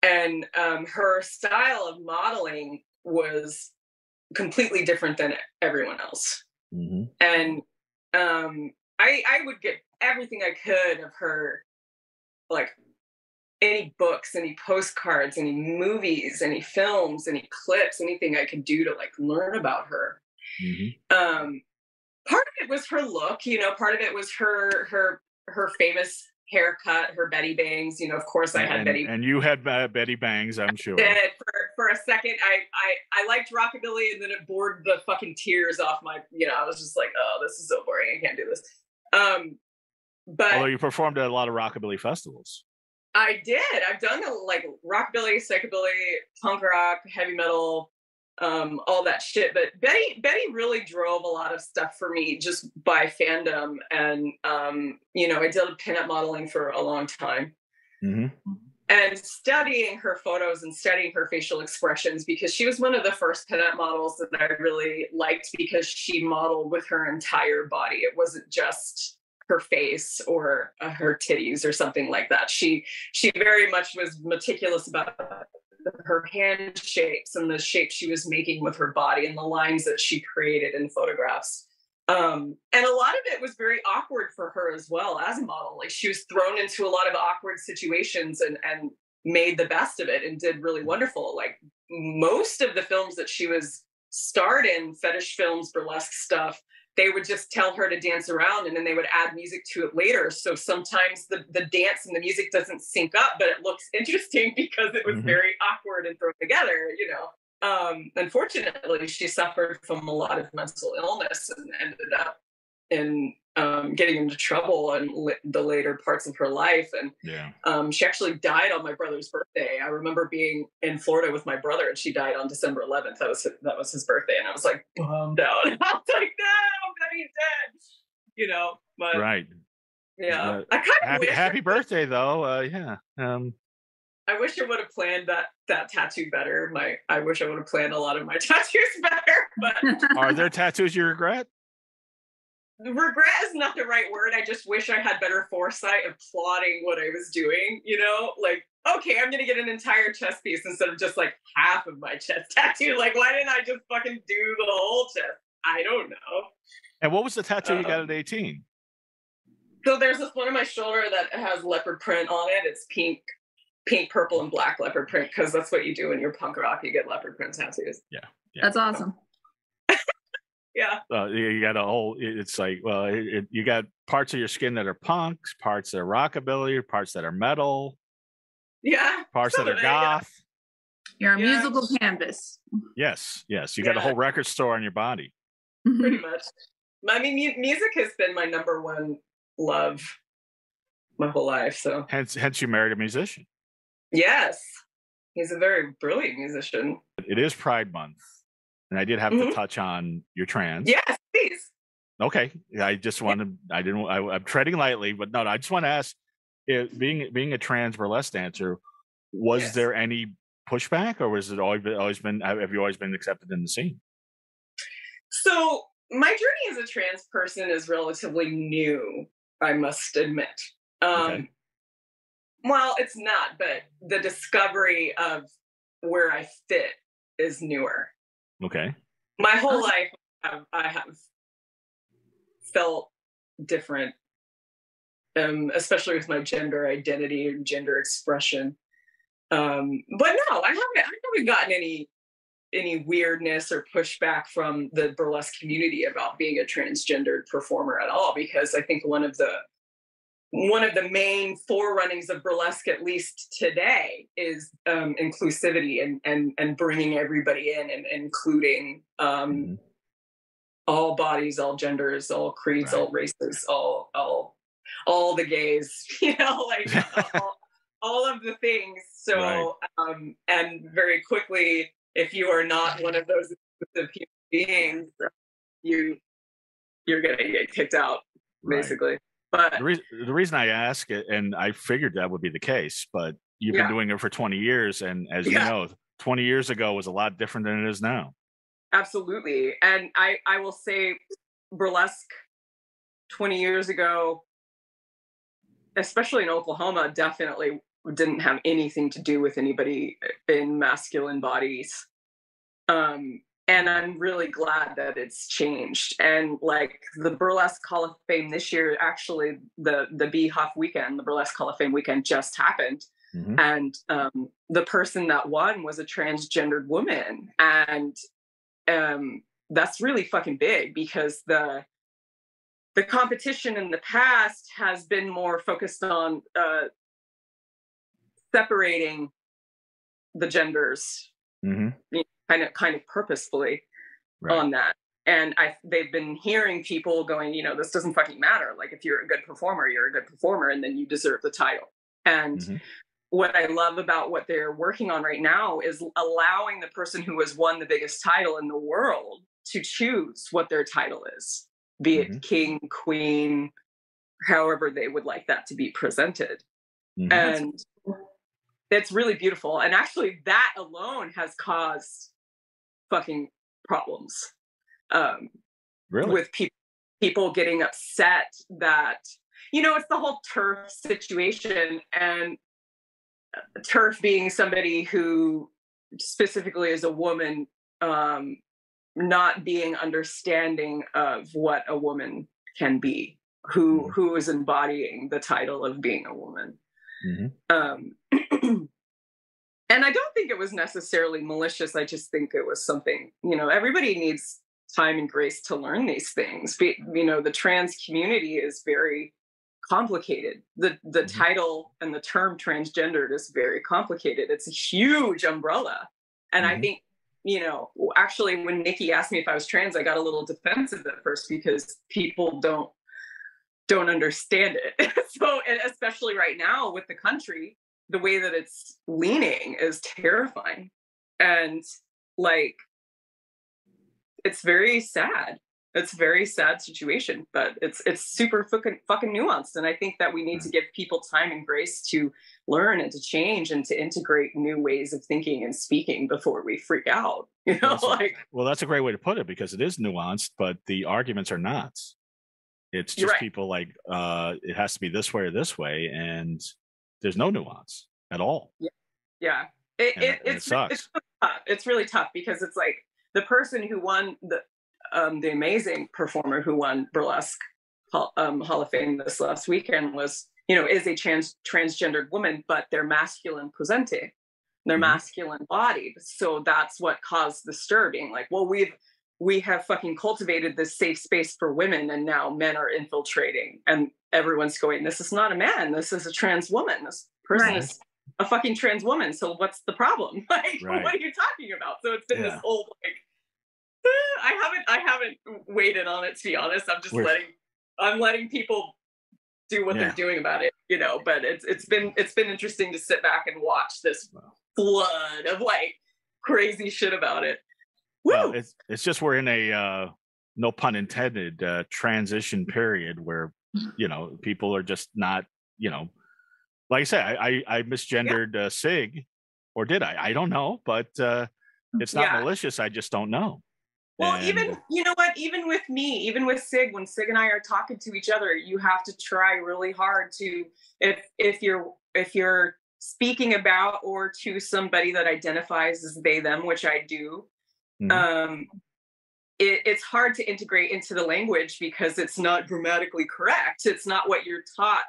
And her style of modeling was completely different than everyone else. And I would get everything I could of her, like any books, any postcards, any movies, any films, any clips, anything I could do to like learn about her. Part of it was her look, part of it was her famous haircut, her Betty bangs. Of course I had Betty. And you had Betty bangs, I'm sure. Did for a second. I liked rockabilly, and then it bored the fucking tears off my. I was just like, oh, this is so boring. I can't do this. But although you performed at a lot of rockabilly festivals. I did. I've done like rockabilly, psychobilly, punk rock, heavy metal. All that shit. But Betty really drove a lot of stuff for me just by fandom. And, I did pinup modeling for a long time and studying her photos and studying her facial expressions because she was one of the first pinup models that I really liked because she modeled with her entire body. It wasn't just her face or her titties or something like that. She very much was meticulous about her hand shapes and the shapes she was making with her body and the lines that she created in photographs. And a lot of it was very awkward for her as well as a model. Like she was thrown into a lot of awkward situations and made the best of it and did really wonderful. Like most of the films that she was starred in, fetish films, burlesque stuff, they would just tell her to dance around and then they would add music to it later. So sometimes the dance and the music doesn't sync up, but it looks interesting because it was very awkward and thrown together, Unfortunately, she suffered from a lot of mental illness and ended up in getting into trouble in the later parts of her life. And she actually died on my brother's birthday. I remember being in Florida with my brother and she died on December 11th. That was his birthday. And I was like bummed out. I was like, no, Betty's dead. But right. Yeah. I kind of happy birthday though. Yeah. I wish I would have planned that tattoo better. I wish I would have planned a lot of my tattoos better. But are there tattoos you regret? Regret is not the right word. I just wish I had better foresight of plotting what I was doing. Like, okay, I'm gonna get an entire chest piece instead of just like half of my chest tattoo. Like, why didn't I just fucking do the whole chest? I don't know. And what was the tattoo you got at 18? So there's this one on my shoulder that has leopard print on it. It's pink, purple, and black leopard print because that's what you do when you're punk rock. You get leopard print tattoos. Yeah. That's awesome. Yeah. You got a whole. It's like, well, you got parts of your skin that are punks, parts that are rockabilly, parts that are metal, Yeah. parts that are goth. You're a musical canvas. Yes. You got a whole record store on your body. Pretty much. I mean, music has been my number one love my whole life. So hence you married a musician. Yes, he's a very brilliant musician. It is Pride Month, and I did have to touch on your trans. Yes, please. Okay, I just wanted. I'm treading lightly, but no. I just want to ask, being a trans burlesque dancer, was there any pushback, or was it always been? Have you always been accepted in the scene? So my journey as a trans person is relatively new, I must admit. Okay. Well, it's not, but the discovery of where I fit is newer. Okay. My whole life, I have felt different, especially with my gender identity and gender expression. But no, I haven't gotten any weirdness or pushback from the burlesque community about being a transgendered performer at all, because I think one of the main forerunnings of burlesque, at least today, is inclusivity and bringing everybody in and including all bodies, all genders, all creeds, all races, all the gays, like all of the things. So, and very quickly, if you are not one of those human beings, you're gonna get kicked out, basically. But the reason I ask it, and I figured that would be the case, but you've been doing it for 20 years, and as you know, 20 years ago was a lot different than it is now. Absolutely. And I will say burlesque 20 years ago, especially in Oklahoma, definitely didn't have anything to do with anybody in masculine bodies. And I'm really glad that it's changed. And like the Burlesque Hall of Fame this year, actually the BHOF weekend, the Burlesque Hall of Fame weekend just happened. And the person that won was a transgendered woman. And that's really fucking big, because the competition in the past has been more focused on separating the genders, kind of purposefully on that. And they've been hearing people going, this doesn't fucking matter. Like, if you're a good performer, you're a good performer, and then you deserve the title. And what I love about what they're working on right now is allowing the person who has won the biggest title in the world to choose what their title is, be it king, queen, however they would like that to be presented. And it's really beautiful. And actually that alone has caused fucking problems with people getting upset that, it's the whole turf situation, and turf being somebody who specifically is a woman, not being understanding of what a woman can be, who is embodying the title of being a woman. And I don't think it was necessarily malicious. I just think it was something, everybody needs time and grace to learn these things. The trans community is very complicated. The title and the term transgendered is very complicated. It's a huge umbrella. And I think, actually when Nikki asked me if I was trans, I got a little defensive at first, because people don't understand it. So, and especially right now with the country, the way that it's leaning is terrifying. And like, it's very sad. It's a very sad situation, but it's super fucking nuanced. And I think that we need to give people time and grace to learn and to change and to integrate new ways of thinking and speaking before we freak out. Well, that's a great way to put it, because it is nuanced, but the arguments are not. It's just people like, it has to be this way or this way, and there's no nuance at all. Yeah. It sucks. It's really tough, because it's like the person who won the amazing performer who won Burlesque Hall of Fame this last weekend was, is a transgendered woman, but they're masculine presenting, they're masculine bodied. So that's what caused the stir, being like, well, we have fucking cultivated this safe space for women, and now men are infiltrating, and everyone's going, this is not a man, this is a trans woman, this person is a fucking trans woman, so what's the problem? Like, what are you talking about? So it's been this whole like, I haven't waited on it, to be honest. I'm just letting people do what they're doing about it, you know. But it's been interesting to sit back and watch this flood of like crazy shit about it. Woo! Well, it's just we're in a no pun intended transition period where, you know, people are just not, you know, like I said, I misgendered Sig, or did I? I don't know, but it's not malicious. I just don't know. Well, even, you know what, even with me, even with Sig, when Sig and I are talking to each other, you have to try really hard to, if you're speaking about or to somebody that identifies as they, them, which I do, it's hard to integrate into the language because it's not grammatically correct. It's not what you're taught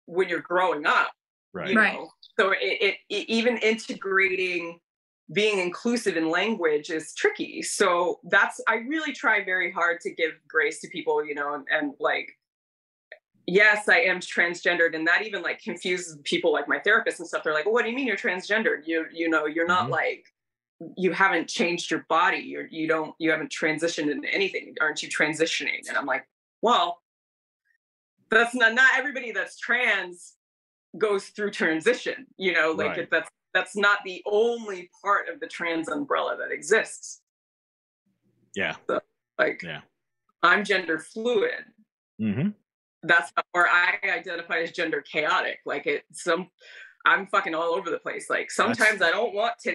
when you're growing up. Right. You know? So it even integrating, being inclusive in language is tricky. So I really try very hard to give grace to people, you know, and like, yes, I am transgendered. And that even like confuses people, like my therapist and stuff. They're like, well, what do you mean you're transgendered? You know, you're not like, you haven't changed your body. You haven't transitioned into anything. Aren't you transitioning? And I'm like, well, that's not everybody that's trans goes through transition, you know, like that's not the only part of the trans umbrella that exists. Yeah. So, like, I'm gender fluid. That's where I identify as gender chaotic. Like I'm fucking all over the place. Like sometimes I don't want to,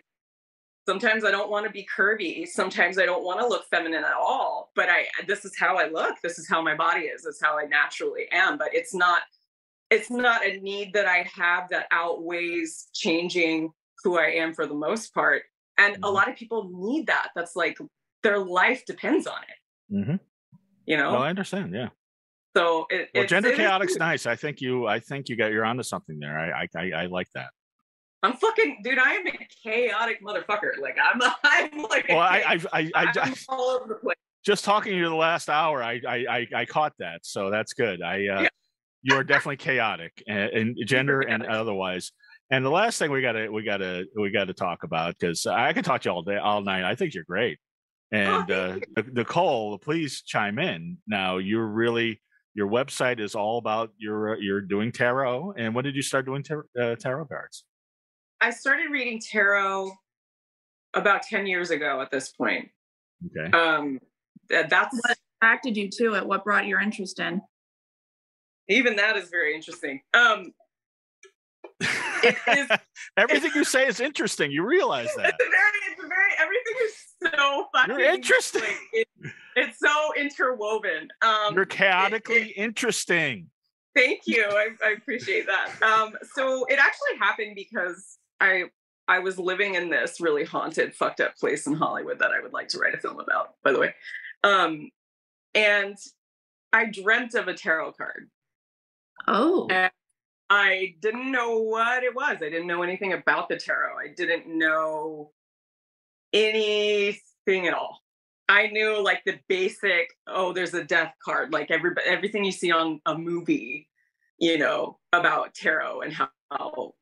sometimes I don't want to be curvy. Sometimes I don't want to look feminine at all, but this is how I look. This is how my body is. This is how I naturally am. But it's not a need that I have that outweighs changing who I am for the most part. And a lot of people need that. That's like their life depends on it. You know? Well, I understand. Yeah. So gender chaotic's nice. I think you're onto something there. I like that. I'm fucking, dude, I am a chaotic motherfucker. Like I'm like, well, I'm all over the place. Just talking to you the last hour, I caught that. So that's good. You are definitely chaotic in gender and otherwise. And the last thing we gotta talk about, because I could talk to you all day, all night. I think you're great. And Nicole, please chime in. Now your website is all about you're doing tarot. And when did you start doing tarot cards? I started reading tarot about 10 years ago at this point. Okay. That's what attracted you to it. What brought your interest in? Even that is very interesting. Everything you say is interesting. You realize that. Everything is so fucking You're interesting. It's so interwoven. You're chaotically interesting. Thank you. I appreciate that. So it actually happened because I was living in this really haunted, fucked up place in Hollywood that I would like to write a film about, by the way. And I dreamt of a tarot card. Oh. And I didn't know what it was. I didn't know anything about the tarot. I didn't know anything at all. I knew like the basic, there's a death card, like everything you see on a movie, you know, about tarot and how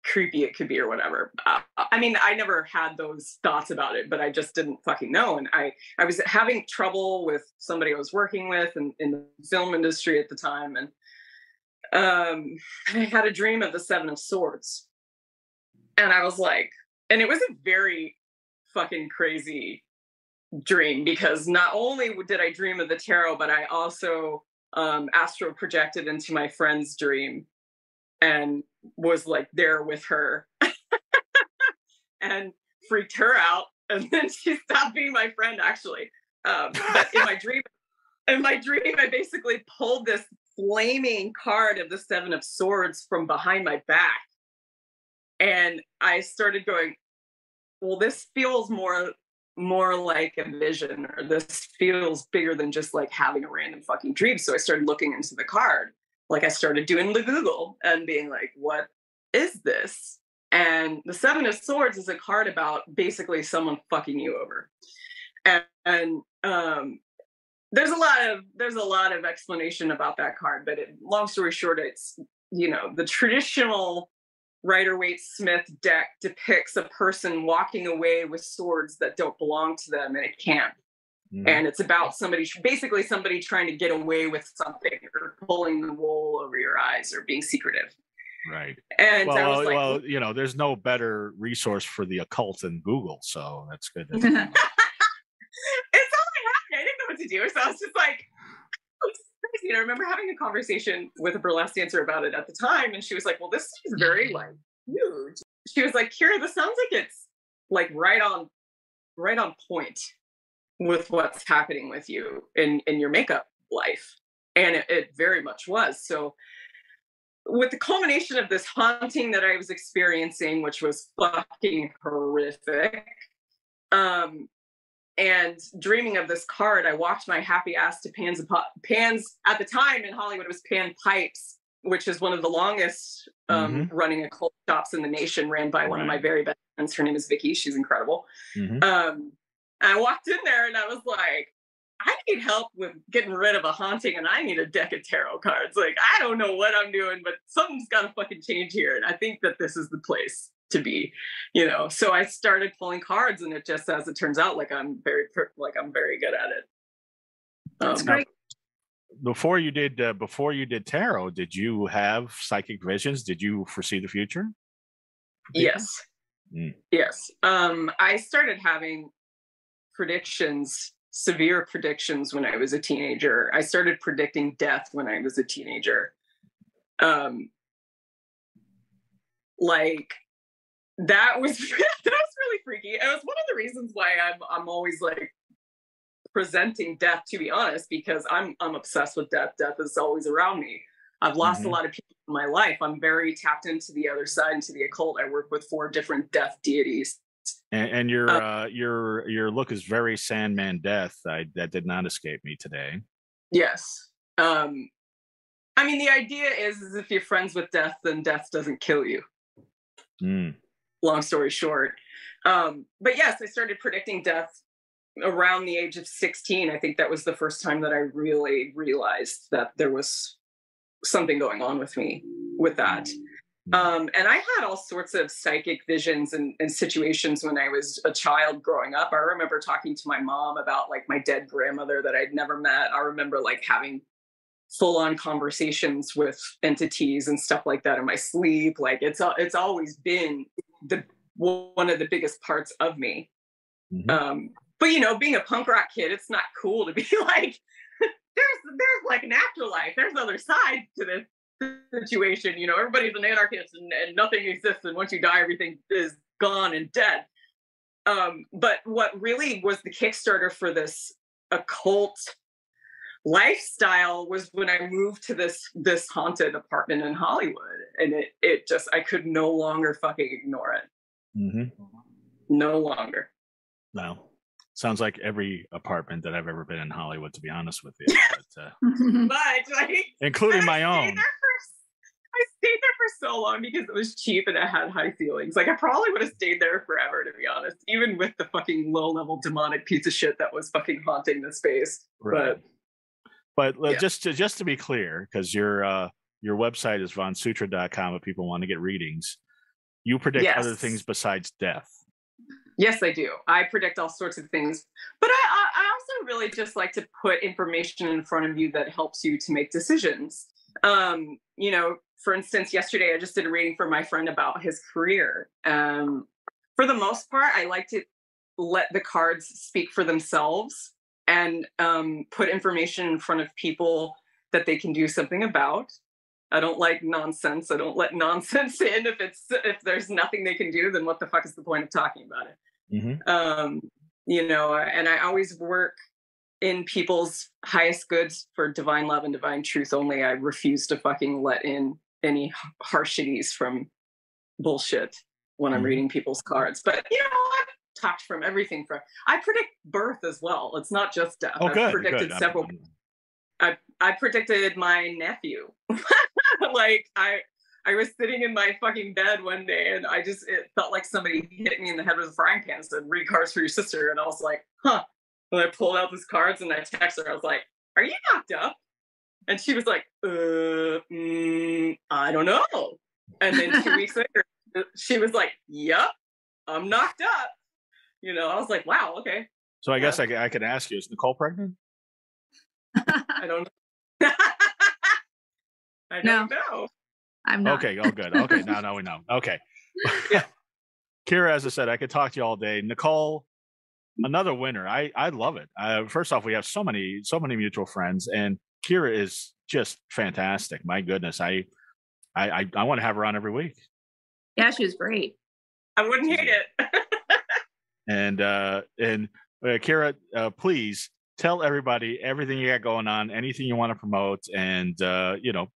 creepy it could be or whatever. I mean, I never had those thoughts about it, but I just didn't fucking know. And I was having trouble with somebody I was working with in the film industry at the time. And I had a dream of the Seven of Swords. And I was like, and it was a very fucking crazy dream because not only did I dream of the tarot, but I also astral projected into my friend's dream and was like there with her and freaked her out. And then she stopped being my friend actually. But in my dream, I basically pulled this flaming card of the Seven of Swords from behind my back. And I started going, well, this feels more like a vision, or this feels bigger than just like having a random fucking dream. So I started looking into the card. Like I started doing the Google and being like, what is this? And the Seven of Swords is a card about basically someone fucking you over. And there's a lot of explanation about that card, but long story short, it's, you know, the traditional Rider-Waite-Smith deck depicts a person walking away with swords that don't belong to them in a camp. And it's about somebody trying to get away with something, or pulling the wool over your eyes, or being secretive. Right. And I was like, well, you know, there's no better resource for the occult than Google, so that's good. It's all I had. I didn't know what to do, so I was just like, oh, this is crazy. And I remember having a conversation with a burlesque dancer about it at the time, and she was like, well, this is very like huge. She was like, Kira, this sounds like it's like right on point with what's happening with you in your makeup life. And it very much was. So with the culmination of this haunting that I was experiencing, which was fucking horrific, and dreaming of this card, I walked my happy ass to Pan's at the time in Hollywood. It was Pan Pipes, which is one of the longest running occult shops in the nation, ran by one of my very best friends. Her name is Vicky. She's incredible. I walked in there and I was like, I need help with getting rid of a haunting, and I need a deck of tarot cards. Like, I don't know what I'm doing, but something's got to fucking change here. And I think that this is the place to be, you know? So I started pulling cards, and it just, as it turns out, I'm very good at it. That's great. Before you did tarot, did you have psychic visions? Did you foresee the future? Yes. Yes. I started having severe predictions when I was a teenager. I started predicting death when I was a teenager. Like that was really freaky. It was one of the reasons why I'm always like presenting death, to be honest, because I'm obsessed with death. Death is always around me. I've lost a lot of people in my life. I'm very tapped into the other side, into the occult. I work with 4 different death deities. And your look is very Sandman Death. That did not escape me today. Yes. I mean, the idea is if you're friends with death, then death doesn't kill you. Long story short. But yes, I started predicting death around the age of 16. I think that was the first time that I really realized that there was something going on with me with that. And I had all sorts of psychic visions and situations when I was a child growing up. I remember talking to my mom about like my dead grandmother that I'd never met. I remember like having full-on conversations with entities and stuff like that in my sleep. Like it's always been one of the biggest parts of me. But you know, being a punk rock kid, it's not cool to be like, there's like an afterlife. There's other sides to this situation. You know, everybody's an anarchist and nothing exists, and once you die, everything is gone and dead. But what really was the Kickstarter for this occult lifestyle was when I moved to this haunted apartment in Hollywood, and it just, I could no longer fucking ignore it. No longer. No. Sounds like every apartment that I've ever been in Hollywood, to be honest with you. But, like, including my own. I stayed there for so long because it was cheap and it had high ceilings. Like, I probably would have stayed there forever, to be honest, even with the fucking low-level demonic piece of shit that was fucking haunting the space. Right. But yeah. just to be clear, because your website is vonsutra.com if people want to get readings, you predict other things besides death. Yes, I do. I predict all sorts of things. But I also really just like to put information in front of you that helps you to make decisions. You know, for instance, yesterday I just did a reading for my friend about his career. For the most part, I like to let the cards speak for themselves and put information in front of people that they can do something about. I don't like nonsense. I don't let nonsense in. If there's nothing they can do, then what the fuck is the point of talking about it? You know, and I always work in people's highest goods for divine love and divine truth only. I refuse to fucking let in any harshities from bullshit when I'm reading people's cards. But, you know, I've talked from everything I predict birth as well. It's not just death. I've predicted several. I predicted my nephew. Like, I was sitting in my fucking bed one day and it felt like somebody hit me in the head with a frying pan and said, read cards for your sister. And I was like, huh. And I pulled out these cards and I texted her. I was like, are you knocked up? And she was like, I don't know. And then 2 weeks later, she was like, yep, I'm knocked up. You know, I was like, wow, okay. So I guess I could ask you, is Nicole pregnant? I don't know. I don't know. I'm not. Okay, oh good. Okay, now we know. Okay. Yeah. Kira, as I said, I could talk to you all day. Nicole, another winner. I love it. First off, we have so many mutual friends, and Kira is just fantastic. My goodness, I want to have her on every week. Yeah, she was great. I wouldn't hate it. And Kira, please tell everybody everything you got going on, anything you want to promote, and you know,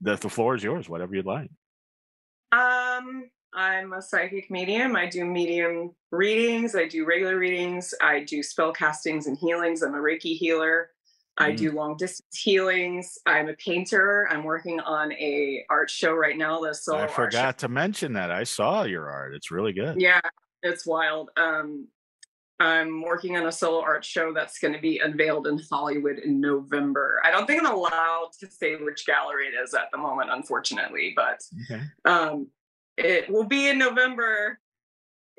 the floor is yours. Whatever you'd like. I'm a psychic medium. I do medium readings. I do regular readings. I do spell castings and healings. I'm a Reiki healer. I do long distance healings. I'm a painter. I'm working on a art show right now. I forgot to mention that. I saw your art. It's really good. Yeah, it's wild. I'm working on a solo art show that's going to be unveiled in Hollywood in November. I don't think I'm allowed to say which gallery it is at the moment, unfortunately, but it will be in November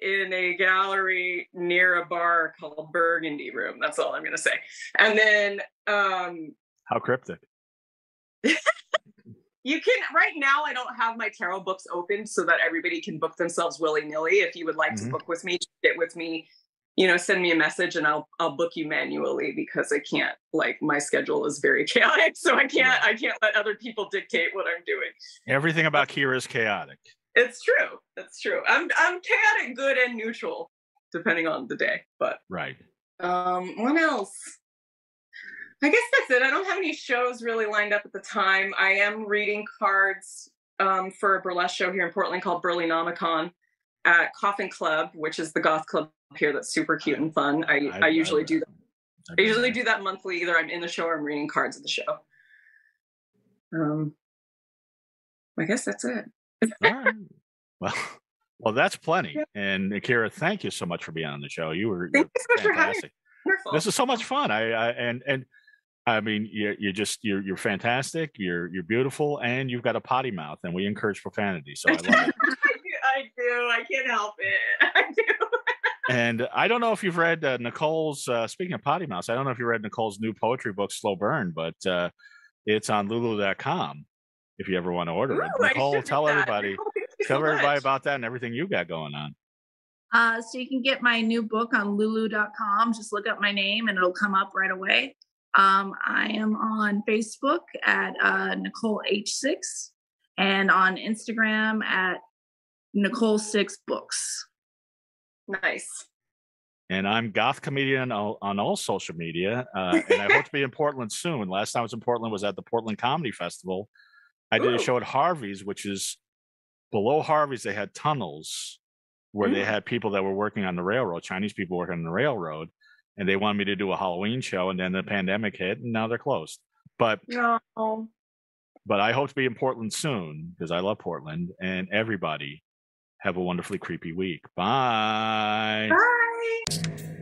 in a gallery near a bar called Burgundy Room. That's all I'm going to say. And then how cryptic. You can, right now I don't have my tarot books open so that everybody can book themselves willy-nilly. If you would like to book with me, get with me, you know, send me a message and I'll book you manually, because I can't, like, my schedule is very chaotic, so I can't let other people dictate what I'm doing. Everything about Kira is chaotic. It's true. That's true. I'm chaotic, good, and neutral, depending on the day. But right. What else? I guess that's it. I don't have any shows really lined up at the time. I am reading cards for a burlesque show here in Portland called Burlenomicon at Coffin Club, which is the goth club here that's super cute and fun. I usually do that. I usually do that monthly. Either I'm in the show or I'm reading cards at the show. I guess that's it. All right. Well, that's plenty. Yeah. And Kira, thank you so much for being on the show. You're so much for having me. Wonderful. This is so much fun. I mean, you're fantastic. You're beautiful, and you've got a potty mouth, and we encourage profanity. So I love it. I do. I can't help it. I do. And I don't know if you've read Nicole's. Speaking of potty mouths, I don't know if you read Nicole's new poetry book, Slow Burn, but it's on Lulu.com. If you ever want to order it, Nicole, tell everybody. Tell everybody about that and everything you got going on. So you can get my new book on lulu.com. Just look up my name and it'll come up right away. I am on Facebook at Nicole H6 and on Instagram at Nicole6Books. Nice. And I'm Goth Comedian on all social media. And I hope to be in Portland soon. Last time I was in Portland was at the Portland Comedy Festival. I did a show at Harvey's, which is below Harvey's. They had tunnels where they had people that were working on the railroad, Chinese people working on the railroad. And they wanted me to do a Halloween show. And then the pandemic hit and now they're closed. But I hope to be in Portland soon because I love Portland. And everybody have a wonderfully creepy week. Bye. Bye.